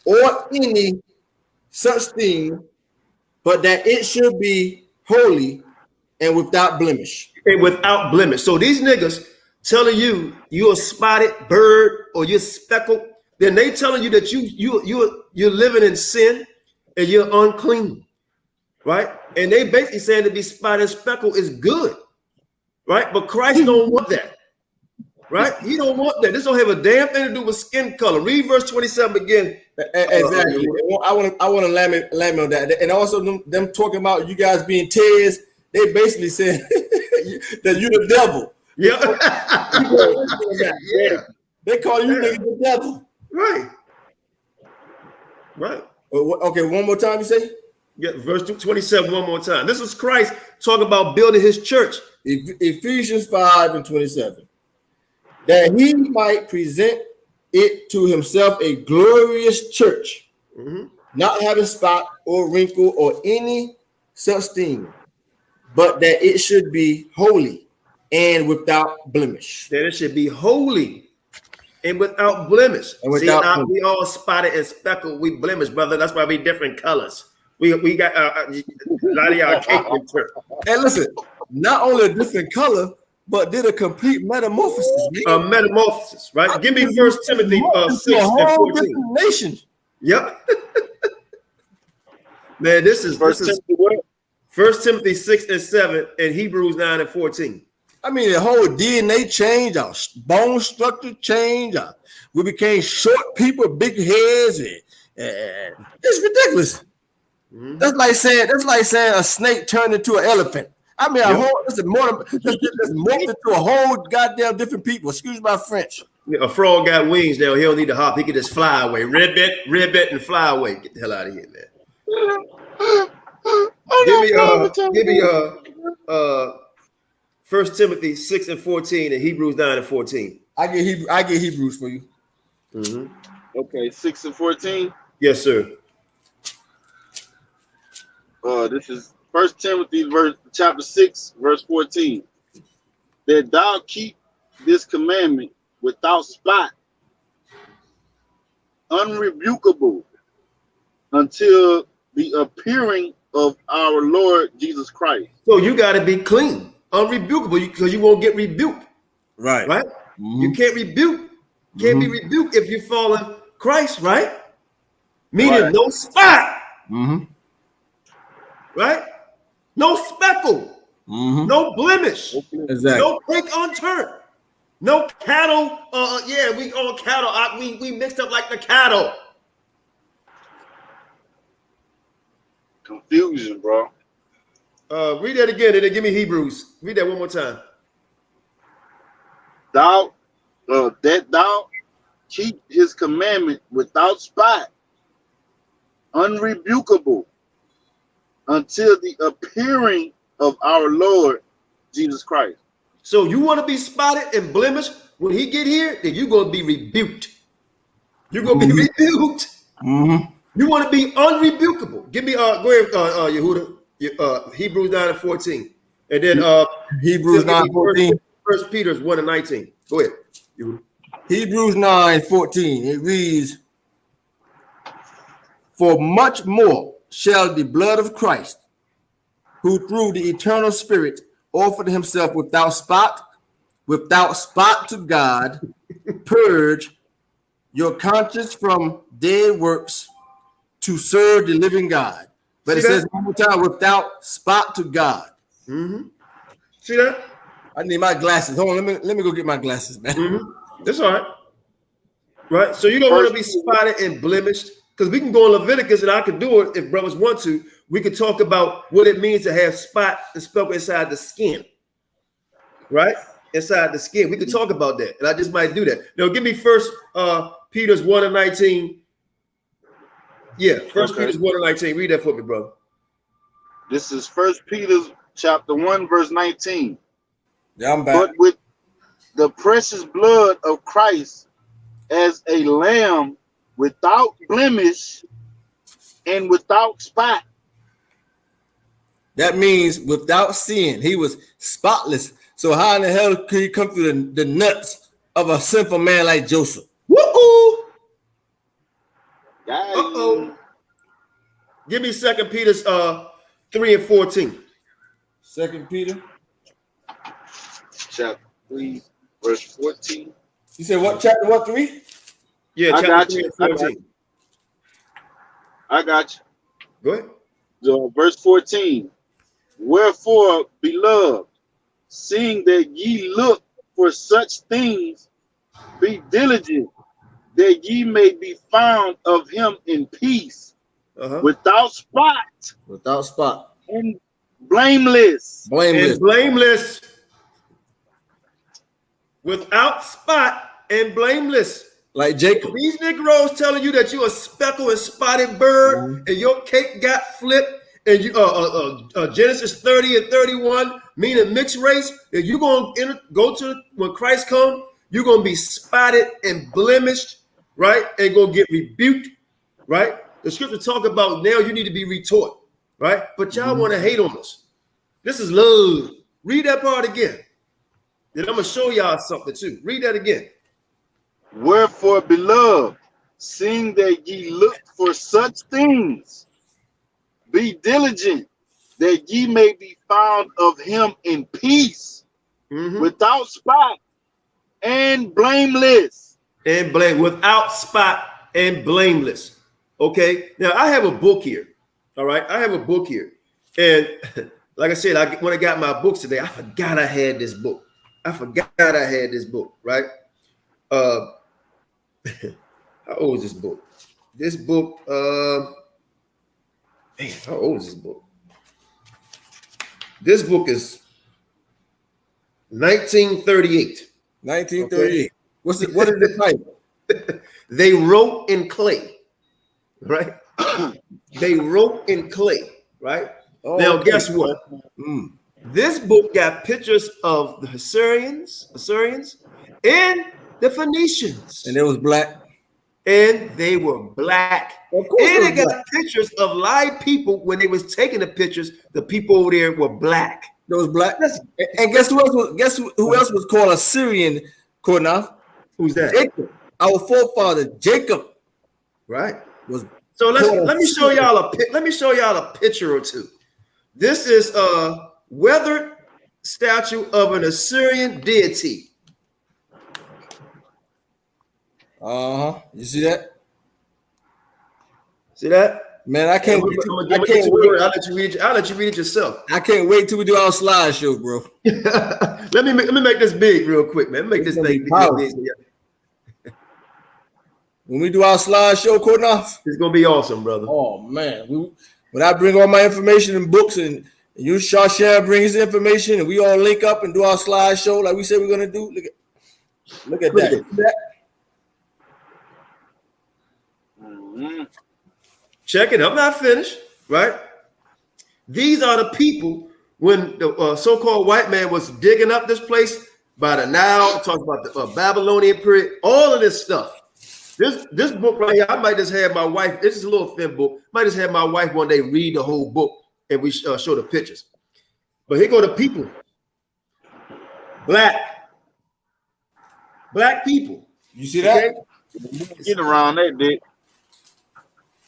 or any such thing, but that it should be holy and without blemish. And without blemish. So these niggas telling you you're a spotted bird or you're speckled, then they telling you that you're living in sin and you're unclean, right? And they basically saying to be spotted and speckled is good, right? But Christ don't want that, right? He don't want that. This don't have a damn thing to do with skin color. Read verse 27 again. Exactly. I want to lamb on that. And also them talking about you guys being tears. They basically said that you're the devil. Yeah. Yeah. They call you niggas the devil. Right. Right. Okay, one more time you say? Yeah, verse 27 one more time. This is Christ talking about building his church. Ephesians 5 and 27. That he might present it to himself a glorious church, not having spot or wrinkle or any such thing, but that it should be holy and without blemish. That it should be holy and without blemish. See, we all spotted and speckled. We blemish, brother. That's why we different colors. We got a lot of y'all cake in church. And listen, not only a different color, but did a complete metamorphosis. A metamorphosis, right? Give me 1 Timothy 6 and 14. Nation. Yep. Man, this is 1 Timothy 6 and 7 and Hebrews 9 and 14. I mean, the whole DNA change, our bone structure change. We became short people, big heads. It's ridiculous. That's like saying a snake turned into an elephant. I mean, this morphed into a whole goddamn different people. Excuse my French. A frog got wings now. He don't need to hop. He can just fly away. Ribbit, and fly away. Get the hell out of here, man. Give me 1 Timothy 6 and 14 and Hebrews 9 and 14. I get Hebrews for you. Okay, 6 and 14. Yes, sir. This is 1 Timothy chapter 6, verse 14. That thou keep this commandment without spot, unrebukable, until the appearing of our Lord Jesus Christ. So you got to be clean, unrebukable, because you won't get rebuked. Right. Right? You can't rebuke. Can't be rebuked if you follow Christ, right? Meaning no spot. Right? No speckle. No blemish. Exactly. No prick unturned. No cattle. We all cattle. We mixed up like the cattle. Confusion, bro. Read that again and then give me Hebrews. Read that one more time. Thou keep his commandment without spot, unrebukable, until the appearing of our Lord Jesus Christ. So you want to be spotted and blemished when he get here, then you're going to be rebuked. You're going to be rebuked. You want to be unrebukable. Give me go ahead, Yehuda, Hebrews 9:14, and then Hebrews 9:14. 1 Peter 1:19. Go ahead, Yehuda. Hebrews 9:14. It reads, "For much more shall the blood of Christ, who through the eternal Spirit offered himself without spot to God, purge your conscience from dead works to serve the living God." But it says one more time, without spot to God. See that? I need my glasses. Hold on, let me go get my glasses, man. That's all right. Right? So you don't want to be spotted and blemished, because we can go in Leviticus, and I can do it if brothers want to. We could talk about what it means to have spot and speckle inside the skin. Right? Inside the skin. We could talk about that, and I just might do that. Now, give me 1 Peter 1:19. Yeah, 1 Peter 1:19. Read that for me, brother. This is 1 Peter chapter 1, verse 19. Yeah, I'm back. But with the precious blood of Christ as a lamb without blemish and without spot. That means without sin. He was spotless. So how in the hell could he come through the nuts of a sinful man like Joseph? Woo-oo! Give me 2 Peter 3:14. 2 Peter chapter 3, verse 14. You said what chapter? What 3? Yeah, I chapter got 3 you. and 14. I got you. Go ahead. So, verse 14. Wherefore, beloved, seeing that ye look for such things, be diligent, that ye may be found of him in peace, without spot, and blameless. And blameless. Without spot and blameless. Like Jacob. These Negroes telling you that you're a speckled and spotted bird, and your cake got flipped, and you Genesis 30 and 31, meaning mixed race. If you're going to go to when Christ comes, you're going to be spotted and blemished, right? And go get rebuked, right? The scripture talk about now you need to be retaught, right? But y'all want to hate on us. This is love. Read that part again. Then I'm going to show y'all something too. Read that again. Wherefore, beloved, seeing that ye look for such things, be diligent, that ye may be found of him in peace, without spot and blameless. And without spot and blameless. Okay. Now I have a book here. All right. I have a book here. And like I said, when I got my books today, I forgot I had this book. Right? How old is this book? This book, man, how old is this book? This book is 1938. 1938. Okay. What is the title? They wrote in clay, right? They wrote in clay, right? Oh, now, guess what? This book got pictures of the Assyrians, and the Phoenicians. And it was black. And they were black. Of course, and they got pictures of live people. When they was taking the pictures, the people over there were black. Those black. And guess who else was called Assyrian, Qanath? Who's that? Jacob. Our forefather, Jacob. Right. So let me show y'all a picture or two. This is a weathered statue of an Assyrian deity. You see that? See that? Man, I can't wait. I'll let you read it yourself. I can't wait till we do our slideshow, bro. let me make this big real quick, man. Make this thing big. When we do our slideshow, Qanath, it's gonna be awesome, brother. Oh man, when I bring all my information and books, and you Shashan bring his information, and we all link up and do our slideshow like we said we're gonna do. Look at that. Check it. I'm not finished, right? These are the people when the so-called white man was digging up this place by the Nile, talking about the Babylonian period, all of this stuff. This book right here, I might just have my wife. This is a little thin book. Might just have my wife one day read the whole book and we show the pictures. But here go the people. Black people. You see that? Okay? Get around that, Dick.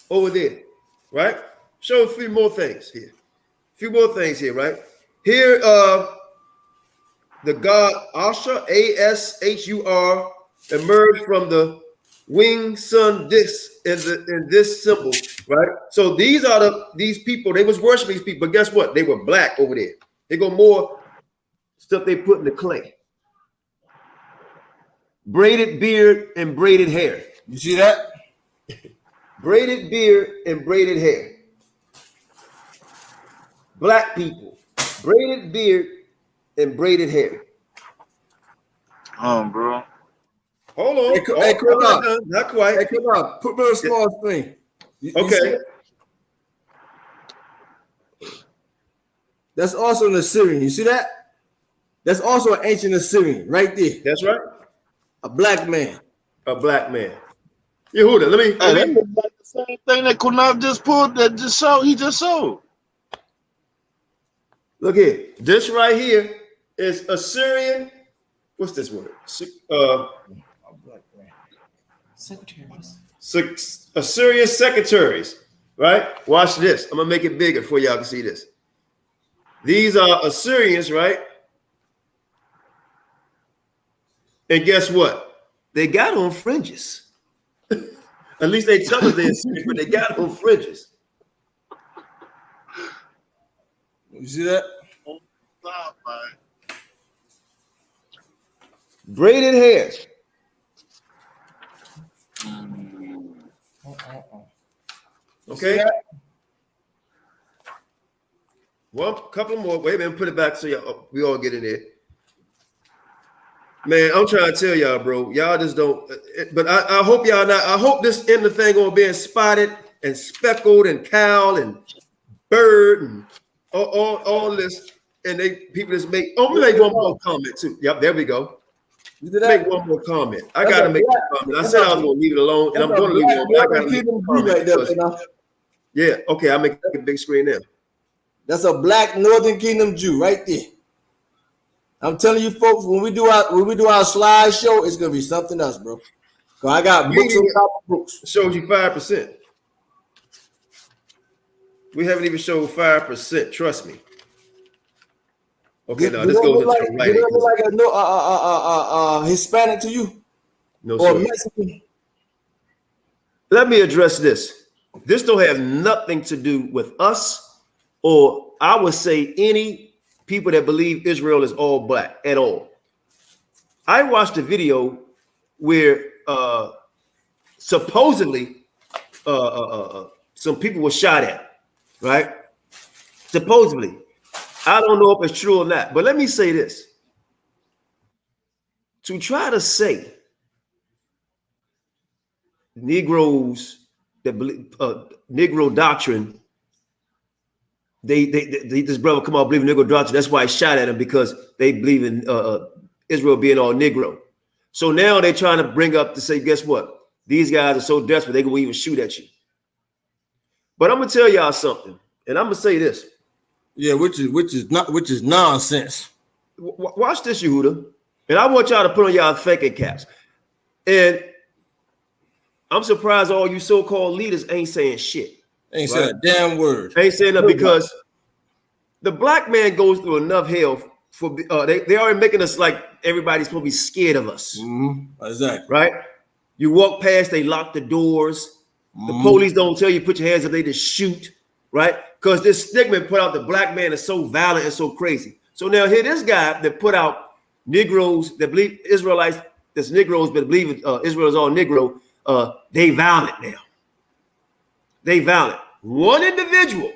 Over there, right? Show a few more things here. Right? Here, the god Ashur, A-S-H-U-R, emerged from the winged sun disc in this symbol, right? So these are these people, they was worshiping these people, but guess what? They were black over there. They go more stuff they put in the clay. Braided beard and braided hair. You see that? Braided beard and braided hair. Black people, braided beard and braided hair. Bro. Hold on. Hey, Qanath. Not quite. Hey, Qanath, put me on a small screen. Okay. That's also an Assyrian. You see that? That's also an ancient Assyrian right there. That's right. A black man. A black man. Yehuda, let me. That looks like the same thing that Qanath just pulled. He just showed. Look here. This right here is Assyrian. What's this word? Secretaries. Assyrian secretaries. Right? Watch this. I'm gonna make it bigger for y'all can see this. These are Assyrians, right? And guess what? They got on fringes. At least they tell us they're Assyrians, but they got on fringes. You see that? Braided hair. Okay. Well, a couple more. Wait a minute, put it back so we all get in there. Man, I'm trying to tell y'all, bro. Y'all just don't. But I hope y'all not. I hope this end of the thing on being spotted and speckled and cow and bird and all this. And people just make. Oh, let me make one more comment too. Yep, there we go. You did that? Make one more comment. I gotta make a comment. I said I was gonna leave it alone, and I'm gonna leave it alone. I gotta make a comment because, yeah, okay. I'll make a big screen now. That's a black Northern Kingdom Jew right there. I'm telling you, folks, when we do our slideshow, it's gonna be something else, bro. Cause I got books on top of books. Shows you 5%. We haven't even showed 5%. Trust me. Okay, now this goes into the right. Does it look like a Hispanic to you? No, or sir. Mexican? Let me address this. This don't have nothing to do with us, or I would say any people that believe Israel is all black at all. I watched a video where supposedly some people were shot at, right? Supposedly. I don't know if it's true or not, but let me say this. To try to say Negroes that believe Negro doctrine, this brother come out believing Negro doctrine. That's why I shot at him, because they believe in Israel being all Negro. So now they're trying to bring up to say, guess what? These guys are so desperate they will even shoot at you. But I'm gonna tell y'all something, and I'm gonna say this. Yeah, which is nonsense. Watch this, Yehuda, and I want y'all to put on y'all thinking caps. And I'm surprised all you so-called leaders ain't saying shit. Ain't saying a damn word. Ain't saying that, because the black man goes through enough hell for they already making us like everybody's supposed to be scared of us. Mm-hmm. Exactly. Right? You walk past, they lock the doors. The police don't tell you put your hands up, they just shoot. Right? Because this stigma put out the black man is so violent and so crazy. So now here this guy that put out Negroes that believe Israelites, that's Negroes but believe Israel is all Negro, they violent now. They violent. One individual,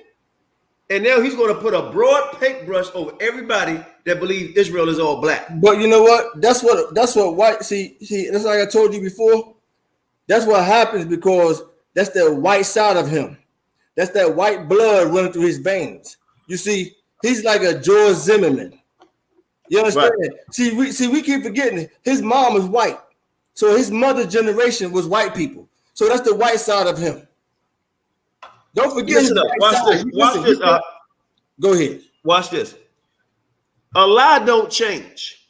and now he's going to put a broad paintbrush over everybody that believes Israel is all black. But you know what? That's what white see. That's like I told you before. That's what happens, because that's the white side of him. That's that white blood running through his veins. You see, He's like a George Zimmerman. You understand? Right. See, we keep forgetting his mom is white. So his mother generation was white people. So that's the white side of him. Don't forget. Watch this. Go ahead. Watch this. A lie don't change.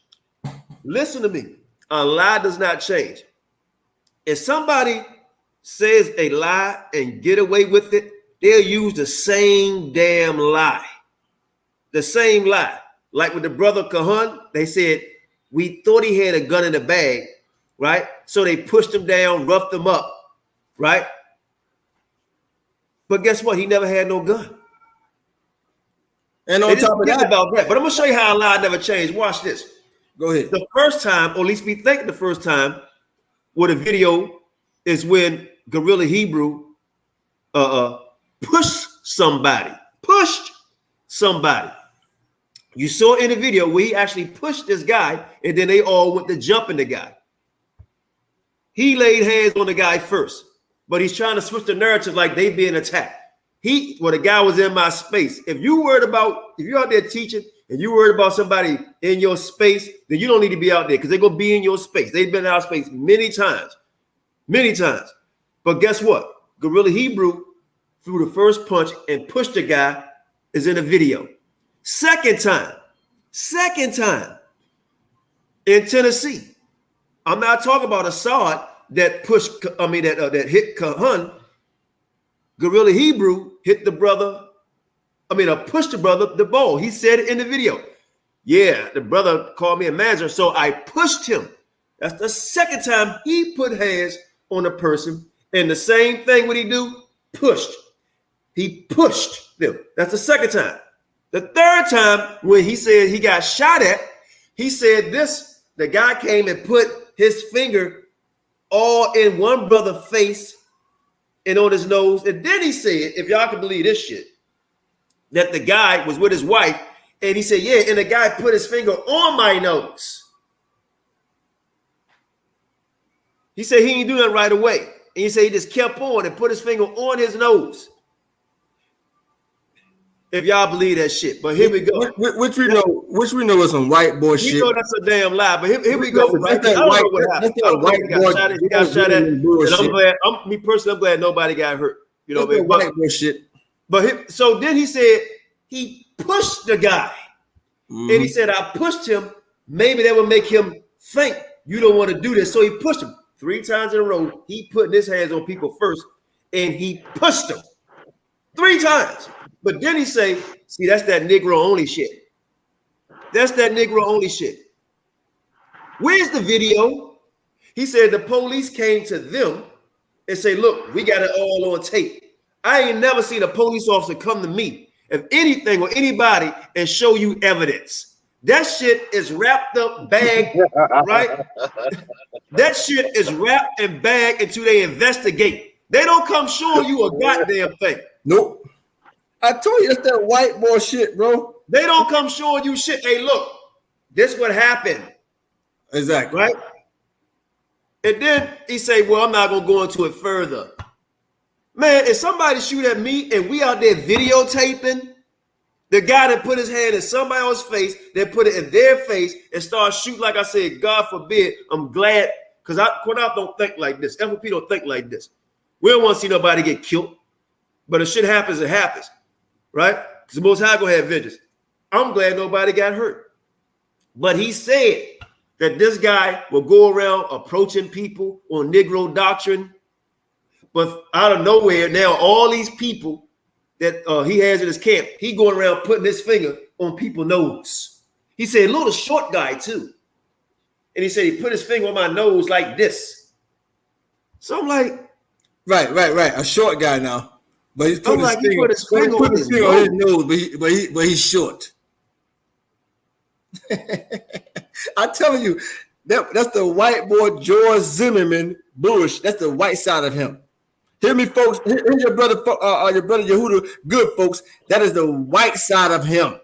Listen to me. A lie does not change. If somebody says a lie and get away with it, they'll use the same damn lie. The same lie. Like with the brother Qanath, they said, we thought he had a gun in the bag, right? So they pushed him down, roughed him up, right? But guess what? He never had no gun. And on top of that, about that. But I'm gonna show you how a lie never changed. Watch this. Go ahead. The first time, or at least we think the first time, where the video is when Gorilla Hebrew pushed somebody. You saw in the video where he actually pushed this guy, and then they all went to jumping the guy. He laid hands on the guy first, but he's trying to switch the narrative like they being attacked. The guy was in my space. If you're out there teaching and you're worried about somebody in your space, then you don't need to be out there because they're going to be in your space. They've been in our space many times. But guess what? Gorilla Hebrew threw the first punch and pushed the guy is in the video. Second time in Tennessee. I'm not talking about Assad that hit Qanath. Gorilla Hebrew hit the brother. Pushed the brother the ball. He said it in the video. Yeah, the brother called me a manager, so I pushed him. That's the second time he put hands on a person. And the same thing what he do? Pushed. He pushed them. That's the second time. The third time when he said he got shot at, he said the guy came and put his finger all in one brother's face and on his nose. And then he said, if y'all can believe this shit, that the guy was with his wife. And he said, yeah, and the guy put his finger on my nose. He said he didn't do that right away. And he said he just kept on and put his finger on his nose. If y'all believe that shit. But here we go. Which we know is some white boy shit. You know that's a damn lie. But here we go. That's that white boy. He got shot at. And I'm glad nobody got hurt. You know, that's white boy shit. But so then he said he pushed the guy. And he said, I pushed him. Maybe that would make him think you don't want to do this. So he pushed him 3 times in a row. He putting his hands on people first, and he pushed them 3 times. But then he say, see, that's that Negro only shit. That's that Negro only shit. Where's the video? He said the police came to them and say, look, we got it all on tape. I ain't never seen a police officer come to me, if anything or anybody, and show you evidence. That shit is wrapped up, bagged, right? That shit is wrapped and bagged until they investigate. They don't come showing you a goddamn thing. Nope. I told you, it's that white boy shit, bro. They don't come showing you shit. Hey, look, this what happened. Exactly. Right? And then he say, well, I'm not going to go into it further. Man, if somebody shoot at me and we out there videotaping, the guy that put his hand in somebody else's face, that put it in their face and start shooting, like I said, God forbid, I'm glad, because Qanath don't think like this. F.O.P.E don't think like this. We don't want to see nobody get killed. But if shit happens, it happens. Right? Because the Most High gonna have vengeance. I'm glad nobody got hurt. But he said that this guy will go around approaching people on Negro doctrine. But out of nowhere, now all these people that he has in his camp, he going around putting his finger on people's nose. He said, little short guy too. And he said he put his finger on my nose like this. So I'm like, right. A short guy now. But he's put his finger on his nose, but he's short. I'm telling you, that's the white boy George Zimmerman Bush. That's the white side of him. Hear me, folks. Here's your brother Yehuda. Good folks. That is the white side of him.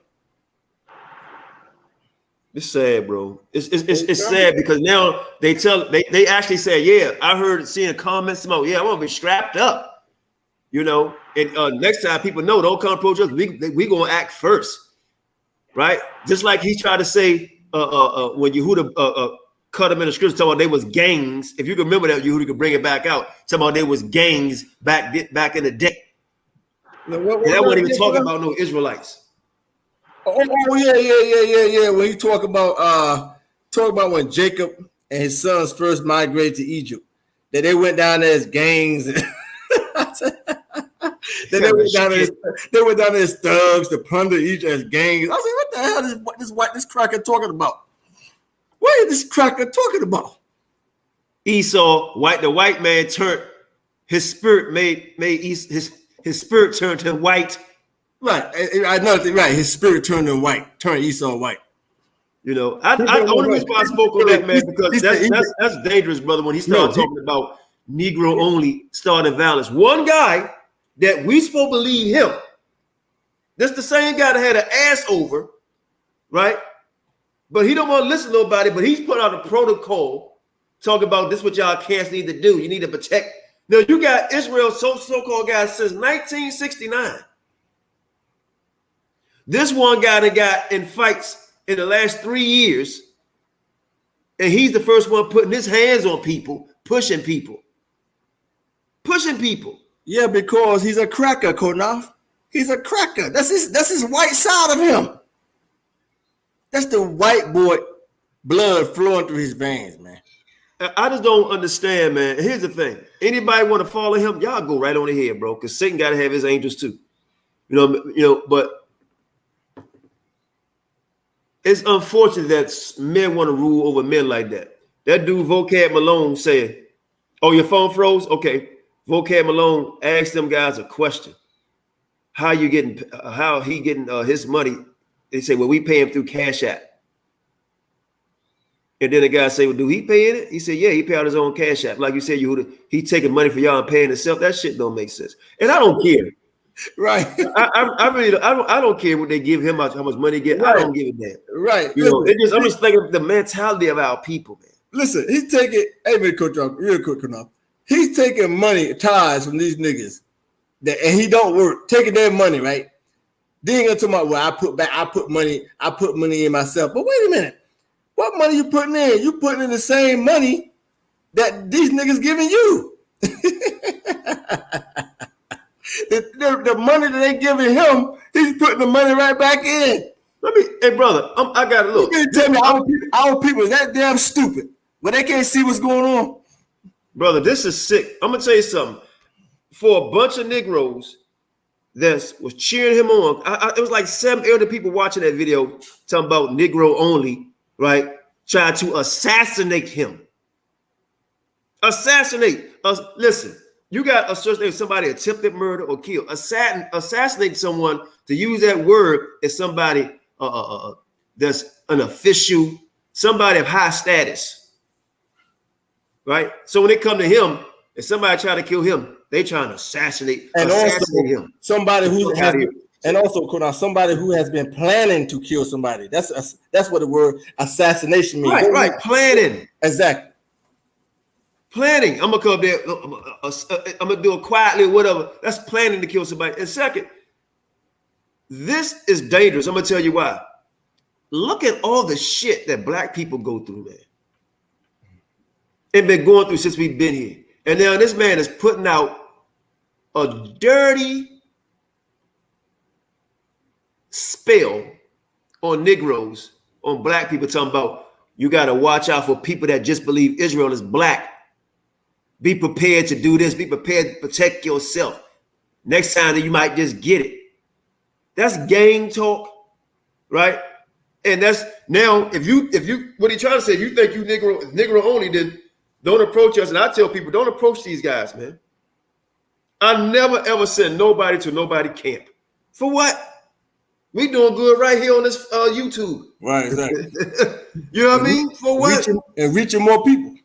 It's sad, bro. It's sad because now they actually say, yeah, I heard seeing comments about, yeah, I'm gonna be strapped up. You know, and next time people know, don't come approach us. We gonna act first. right? Just like he tried to say when Yehuda cut them in the scripture, talking about they was gangs. If you can remember that, Yehuda could bring it back out. Talking about they was gangs back in the day. That wasn't even talking about no Israelites. Oh yeah. When he talk about when Jacob and his sons first migrated to Egypt, that they went down there as gangs. Then they went down there as thugs to plunder Egypt as gangs. I was like, what the hell is this cracker talking about? What is this cracker talking about? Esau, the white man turned his spirit his spirit turned to white. Right. Another thing, right. His spirit turned to white, turned Esau white. You know, only reason why I spoke on that, man, because that's dangerous, brother, when he started talking about Negro only starting violence. One guy that we supposed to believe him. This the same guy that had an ass over, right? But he don't want to listen to nobody, but he's put out a protocol talking about this what y'all cats need to do. You need to protect. Now, you got Israel so-called guys since 1969. This one guy that got in fights in the last 3 years, and he's the first one putting his hands on people, pushing people. Yeah, because he's a cracker, Qanath. He's a cracker. That's his white side of him. That's the white boy blood flowing through his veins, man. I just don't understand, man. Here's the thing. Anybody want to follow him, y'all go right on ahead, bro, because Satan got to have his angels too. You know, but it's unfortunate that men want to rule over men like that. That dude, Vocab Malone, said, oh, your phone froze? Okay. Vocab Malone asked them guys a question. How he getting his money? They say, well, we pay him through Cash App. And then the guy say, well, do he paying it? He said, yeah, he pay out his own Cash App. Like you said, he taking money for y'all and paying himself. That shit don't make sense. And I don't care. Right. I really don't care what they give him, how much money he get. Right. I don't give a damn. Right. I'm just thinking of the mentality of our people, man. Listen, he's taking, real quick enough. He's taking money, tithes from these niggas, and he don't work, taking their money, right? Then you're talking about, well, I put money in myself. But wait a minute, what money you putting in? You putting in the same money that these niggas giving you. the money that they giving him, he's putting the money right back in. Hey brother, I gotta look. You tell me our people is that damn stupid, but they can't see what's going on. Brother, this is sick. I'm gonna tell you something. For a bunch of Negroes that was cheering him on, it was like 7 elder people watching that video talking about Negro only, right? Trying to assassinate him. Assassinate us. Listen, you got a certain name, somebody attempted murder or kill. Assassinate someone, to use that word, is somebody that's an official, somebody of high status. Right? So when they come to him, if somebody try to kill him, they trying to assassinate him. Somebody who has somebody who has been planning to kill somebody. That's what the word assassination means. Right, planning. Exactly. Planning. I'm gonna come up there. I'm gonna do it quietly or whatever. That's planning to kill somebody. And second, this is dangerous. I'm gonna tell you why. Look at all the shit that black people go through, man. And been going through since we've been here. And now this man is putting out a dirty spell on Negroes, on black people, talking about you got to watch out for people that just believe Israel is black. Be prepared to do this. Be prepared to protect yourself. Next time that you might just get it. That's gang talk, right? And that's now, if you what he trying to say, if you think you Negro only, then don't approach us. And I tell people, don't approach these guys, man. I never ever send nobody to nobody camp. For what? We doing good right here on this YouTube. Right, exactly. You know what I mean? For what? Reaching more people.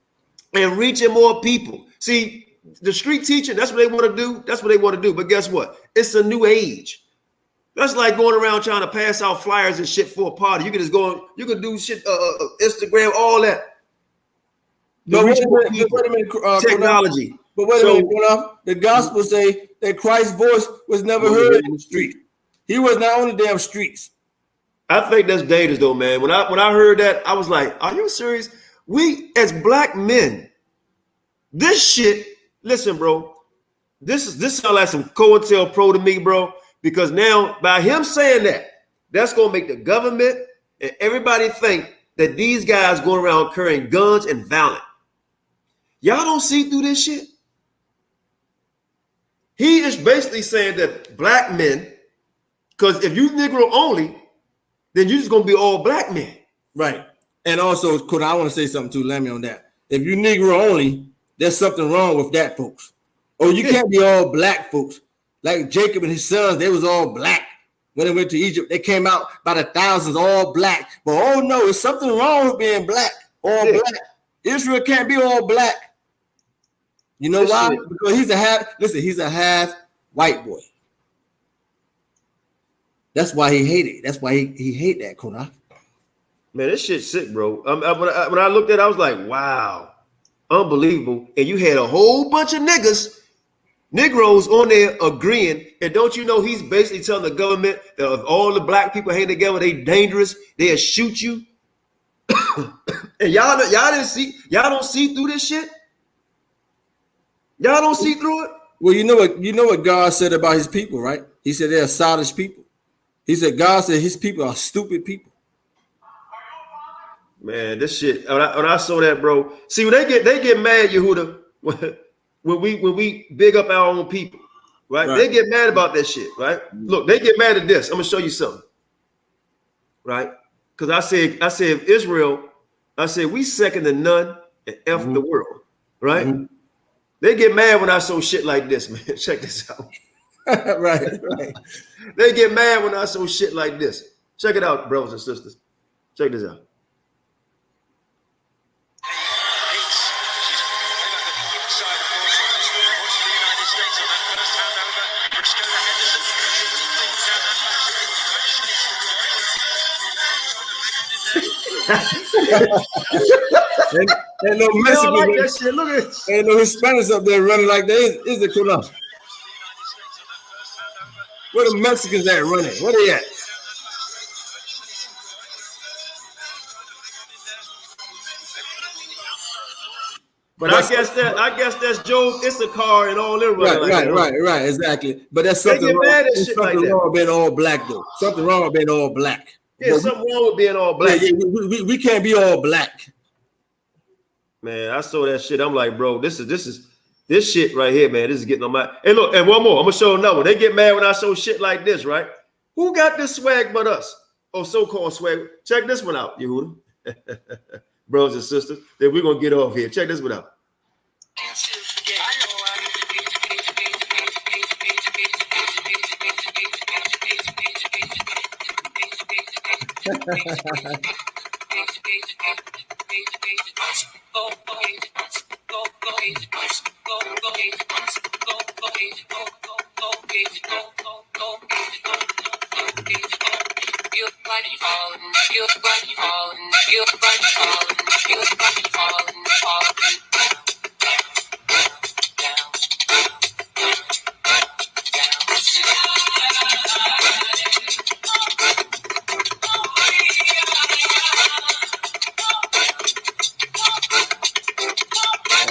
And reaching more people. See, the street teaching, that's what they want to do. That's what they want to do. But guess what? It's a new age. That's like going around trying to pass out flyers and shit for a party. You can just go, you can do shit, Instagram, all that. But wait a minute, technology. But wait a minute, the gospel say that Christ's voice was never heard in the street. He was not on the damn streets. I think that's dangerous though, man. When I heard that, I was like, are you serious? We as black men, this shit, listen, bro, this sounds like some COINTELPRO to me, bro, because now by him saying that, that's gonna make the government and everybody think that these guys going around carrying guns and violent. Y'all don't see through this shit. He is basically saying that black men, because if you Negro only, then you're just gonna be all black men. Right. And also, I want to say something too, Lemmy, on that. If you Negro only, there's something wrong with that, folks. Or you can't be all black, folks. Like Jacob and his sons, they was all black. When they went to Egypt, they came out by the thousands, all black. But oh no, there's something wrong with being black, all black. Israel can't be all black. You know why? Because he's a half white boy. That's why he hated it. That's why he hate that, Qanath. Man, this shit's sick, bro. When I looked at it, I was like, wow, unbelievable. And you had a whole bunch of Negroes on there agreeing. And don't you know he's basically telling the government that if all the black people hang together, they dangerous, they'll shoot you. And y'all don't see through this shit? Y'all don't see through it? Well, you know what God said about his people, right? He said they're childish people. He said God said his people are stupid people. Man, this shit. When I saw that, bro. See, when they get mad, Yehuda, when we big up our own people, right? They get mad about that shit, right? Look, they get mad at this. I'm gonna show you something, right? Because I said Israel, I said we second to none and F the world, right? They get mad when I show shit like this, man. Check this out. right. They get mad when I show shit like this. Check it out, brothers and sisters. Check this out. Ain't no Mexicans. Like look at it. Ain't no Hispanics up there running like that. Is it Qanath? Where the Mexicans at running? Where they at? But I guess that's Job Issachar and all them running right, exactly. But that's something wrong. There's something wrong with being all black, though. Something wrong with being all black. Yeah, something wrong with being all black. Yeah, we can't be all black. Man, I saw that shit. I'm like, bro, this shit right here, man. This is getting on my. Hey, look, and one more. I'm gonna show another one. They get mad when I show shit like this, right? Who got this swag but us? Oh, so-called swag. Check this one out, Yehuda. Brothers and sisters, then we're gonna get off here. Check this one out.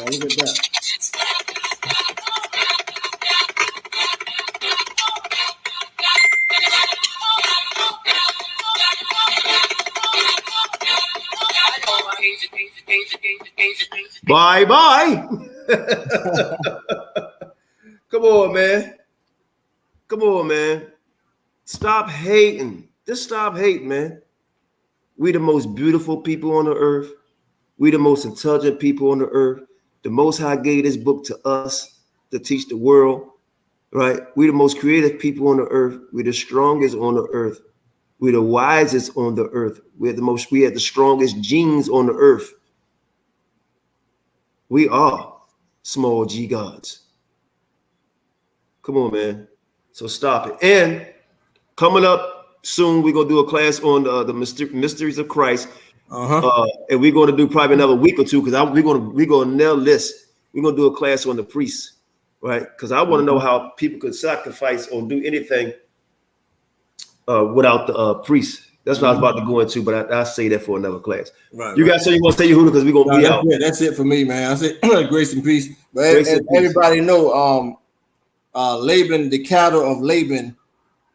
Look at that. Bye. Come on, man. Stop hating. Just stop hating, man. We the most beautiful people on the earth. We the most intelligent people on the earth. The Most High gave this book to us to teach the world, right? We the most creative people on the earth. We the strongest on the earth. We the wisest on the earth. We have the strongest genes on the earth. We are small G gods. Come on, man. So stop it. And coming up soon, we're gonna do a class on the mysteries of Christ. And we're going to do probably another week or two because we're going to nail this. We're going to do a class on the priests, right? Because I want to know how people could sacrifice or do anything without the priest. That's what I was about to go into, but I'll say that for another class. Right. You guys say you want to say Yehuda because we're gonna be out. That's it for me, man. I say grace and peace. But as everybody know, Laban, the cattle of Laban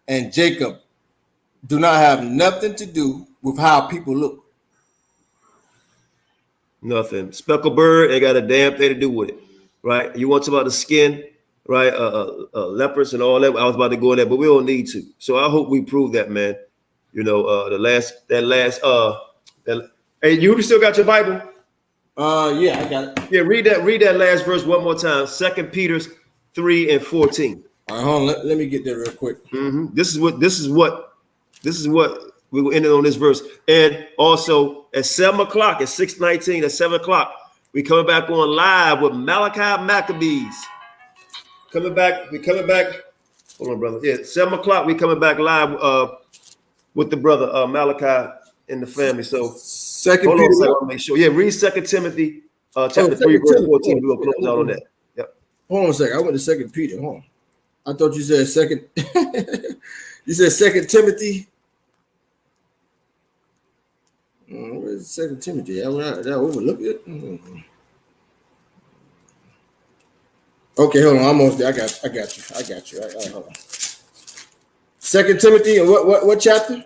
and Jacob, do not have nothing to do with how people look. Nothing. Speckled bird ain't got a damn thing to do with it, right? You want to talk about the skin, right? Leopards and all that. I was about to go in there, but we don't need to. So I hope we prove that, man. You know, hey, you still got your Bible? Yeah, I got it. Yeah, read that last verse one more time. 2 Peter 3 and 14. All right, hold on. Let me get there real quick. This is what we will end it on this verse. And also at 7 o'clock, at 6:19, at 7 o'clock, we coming back on live with Malachi Maccabees. We coming back. Hold on, brother. Yeah, 7 o'clock, we coming back live with the brother Malachi and the family. So hold on a second, I'll make sure. Yeah, read 2 Timothy chapter 3, verse 14. We'll close out on that. Yep. Hold on a second. I went to 2 Peter. Hold on. I thought you said second. You said 2 Timothy. Where's 2 Timothy? Did I overlook it? Okay, hold on. I'm almost there. I got you. All right, hold on. 2 Timothy, and what chapter?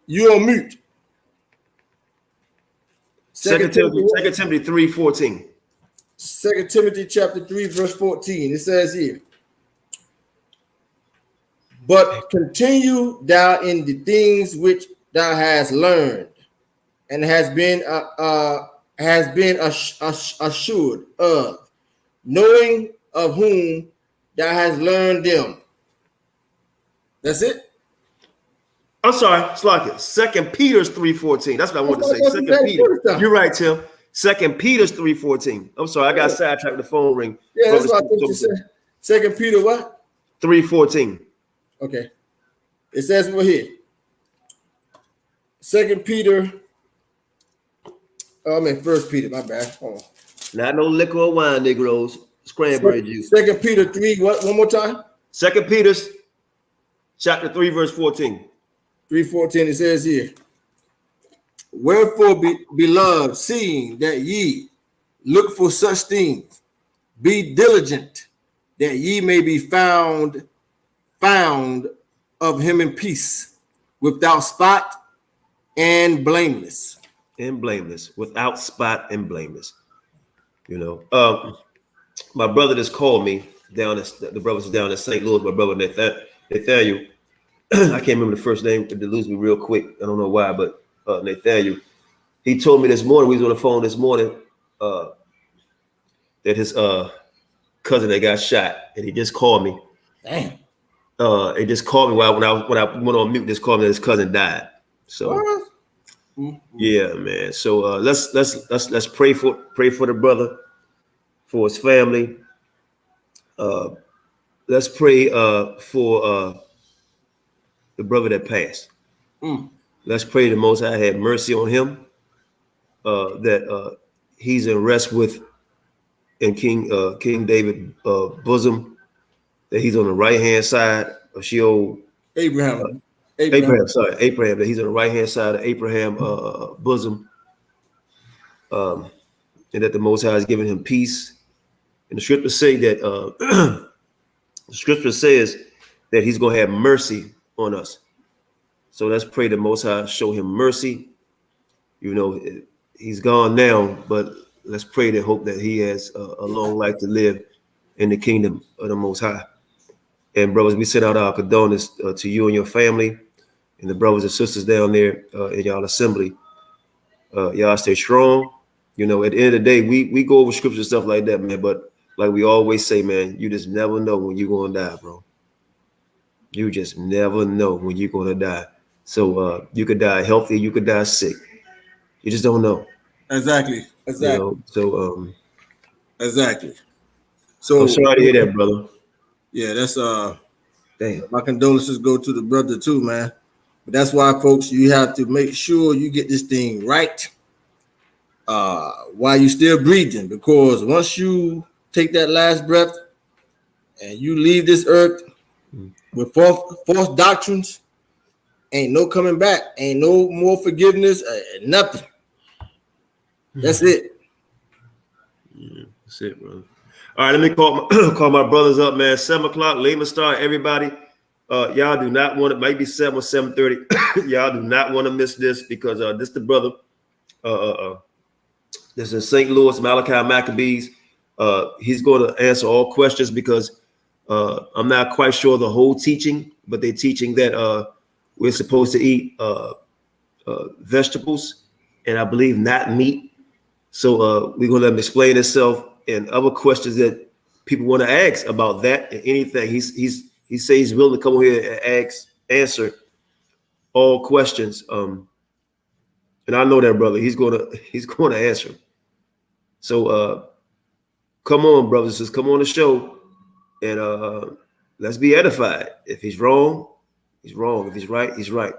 You on mute. 2 Timothy 3:14. 2 Timothy chapter 3, verse 14. It says here, but continue thou in the things which thou hast learned and has been assured of, knowing of whom thou hast learned them. That's it. I'm sorry, Slocket. 2 Peter 3:14. That's what I wanted to say. 2 Peter. You're right, Tim. 2 Peter 3:14. I'm sorry, I got sidetracked. The phone ring. Yeah, that's what I thought you said. 2 Peter what? 3:14. Okay. It says we're here. 2 Peter. Oh, I mean 1 Peter. My bad. Hold on. Not no liquor or wine, Negroes. Cranberry juice. 2 Peter 3. What? One more time. 2 Peter chapter 3, verse 14. 3:14. It says here. Wherefore, beloved, seeing that ye look for such things, be diligent that ye may be found of him in peace, without spot and blameless. Without spot and blameless. You know, my brother just called me down. The brothers down in St. Louis. My brother Nathaniel. I can't remember the first name. It lose me real quick. I don't know why, but Nathaniel. He told me this morning. We was on the phone this morning. That his cousin that got shot, and he just called me. Damn. He just called me when I went on mute. Just called me that his cousin died. So yeah, man. So let's pray for the brother, for his family. Let's pray for the brother that passed. Let's pray the Most High had mercy on him. That he's in rest with in King David bosom. That he's on the right hand side of Sheol. Abraham. That he's on the right hand side of Abraham bosom. And that the Most High has given him peace. And the scriptures say that the scripture says that he's going to have mercy on us. So let's pray the Most High show him mercy. You know, he's gone now, but let's pray to hope that he has a long life to live in the kingdom of the Most High. And brothers, we send out our condolences to you and your family and the brothers and sisters down there in y'all assembly. Y'all stay strong. You know, at the end of the day, we go over scripture and stuff like that, man. But like we always say, man, you just never know when you're going to die, bro. You just never know when you're going to die. So you could die healthy, you could die sick. You just don't know. Exactly. You know? So exactly. So I'm sorry to hear that, brother. Yeah, that's damn. My condolences go to the brother too, man. But that's why, folks, you have to make sure you get this thing right while you're still breathing, because once you take that last breath and you leave this earth, with false doctrines, ain't no coming back. Ain't no more forgiveness. Nothing. That's it. Yeah, that's it, brother. All right, let me call my brothers up, man. 7 o'clock, Laban Star, everybody. Y'all do not want it. Might be 7 or 7:30. Y'all do not want to miss this because this the brother. This is St. Louis, Malachi Maccabees. He's going to answer all questions because I'm not quite sure the whole teaching, but they're teaching that we're supposed to eat vegetables and I believe not meat. So we're going to let him explain himself and other questions that people want to ask about that and anything. He says he's willing to come over here and answer all questions. And I know that, brother. He's going to answer. So come on, brothers, just come on the show and let's be edified. If he's wrong, he's wrong. If he's right, he's right.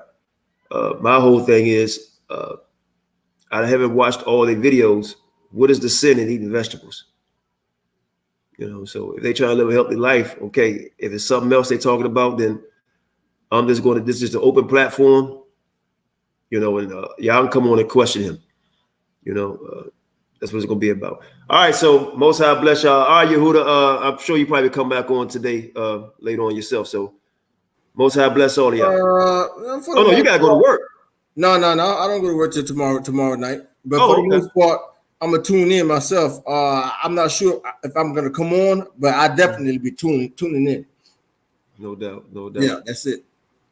My whole thing is I haven't watched all the videos. What is the sin in eating vegetables? You know, so if they try to live a healthy life, okay. If it's something else they're talking about, then I'm just going to, this is the open platform, you know, and y'all can come on and question him. You know, that's what it's going to be about. All right, so Most High bless y'all. All right, Yehuda, I'm sure you probably come back on today later on yourself. So Most High bless all of y'all. Oh, no, you got to go to work. No. I don't go to work till tomorrow night. But for the most part, I'm going to tune in myself. I'm not sure if I'm going to come on, but I definitely be tuning in. No doubt. Yeah, that's it.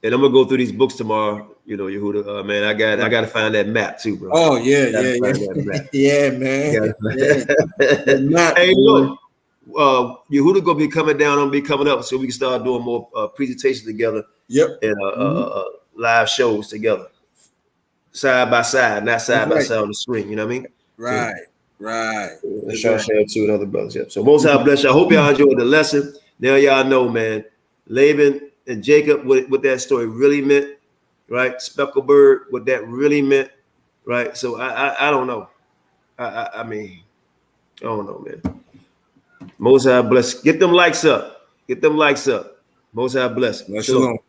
And I'm gonna go through these books tomorrow. You know, Yehuda, man, I got to find that map too, bro. Oh yeah. Yeah, man. Map, hey, look, Yehuda gonna be coming down. I'm gonna be coming up, so we can start doing more presentations together. Yep. And live shows together, side by side, not side by side on the screen. You know what I mean? Right. Let's try to share it too with other brothers. Yep. So Most High bless y'all. I hope y'all enjoyed the lesson. Now y'all know, man, Laban and Jacob, what that story really meant, right? Specklebird, what that really meant, right? So I don't know. I mean, I don't know, man. Most High bless. Get them likes up. Most High bless. Shalom.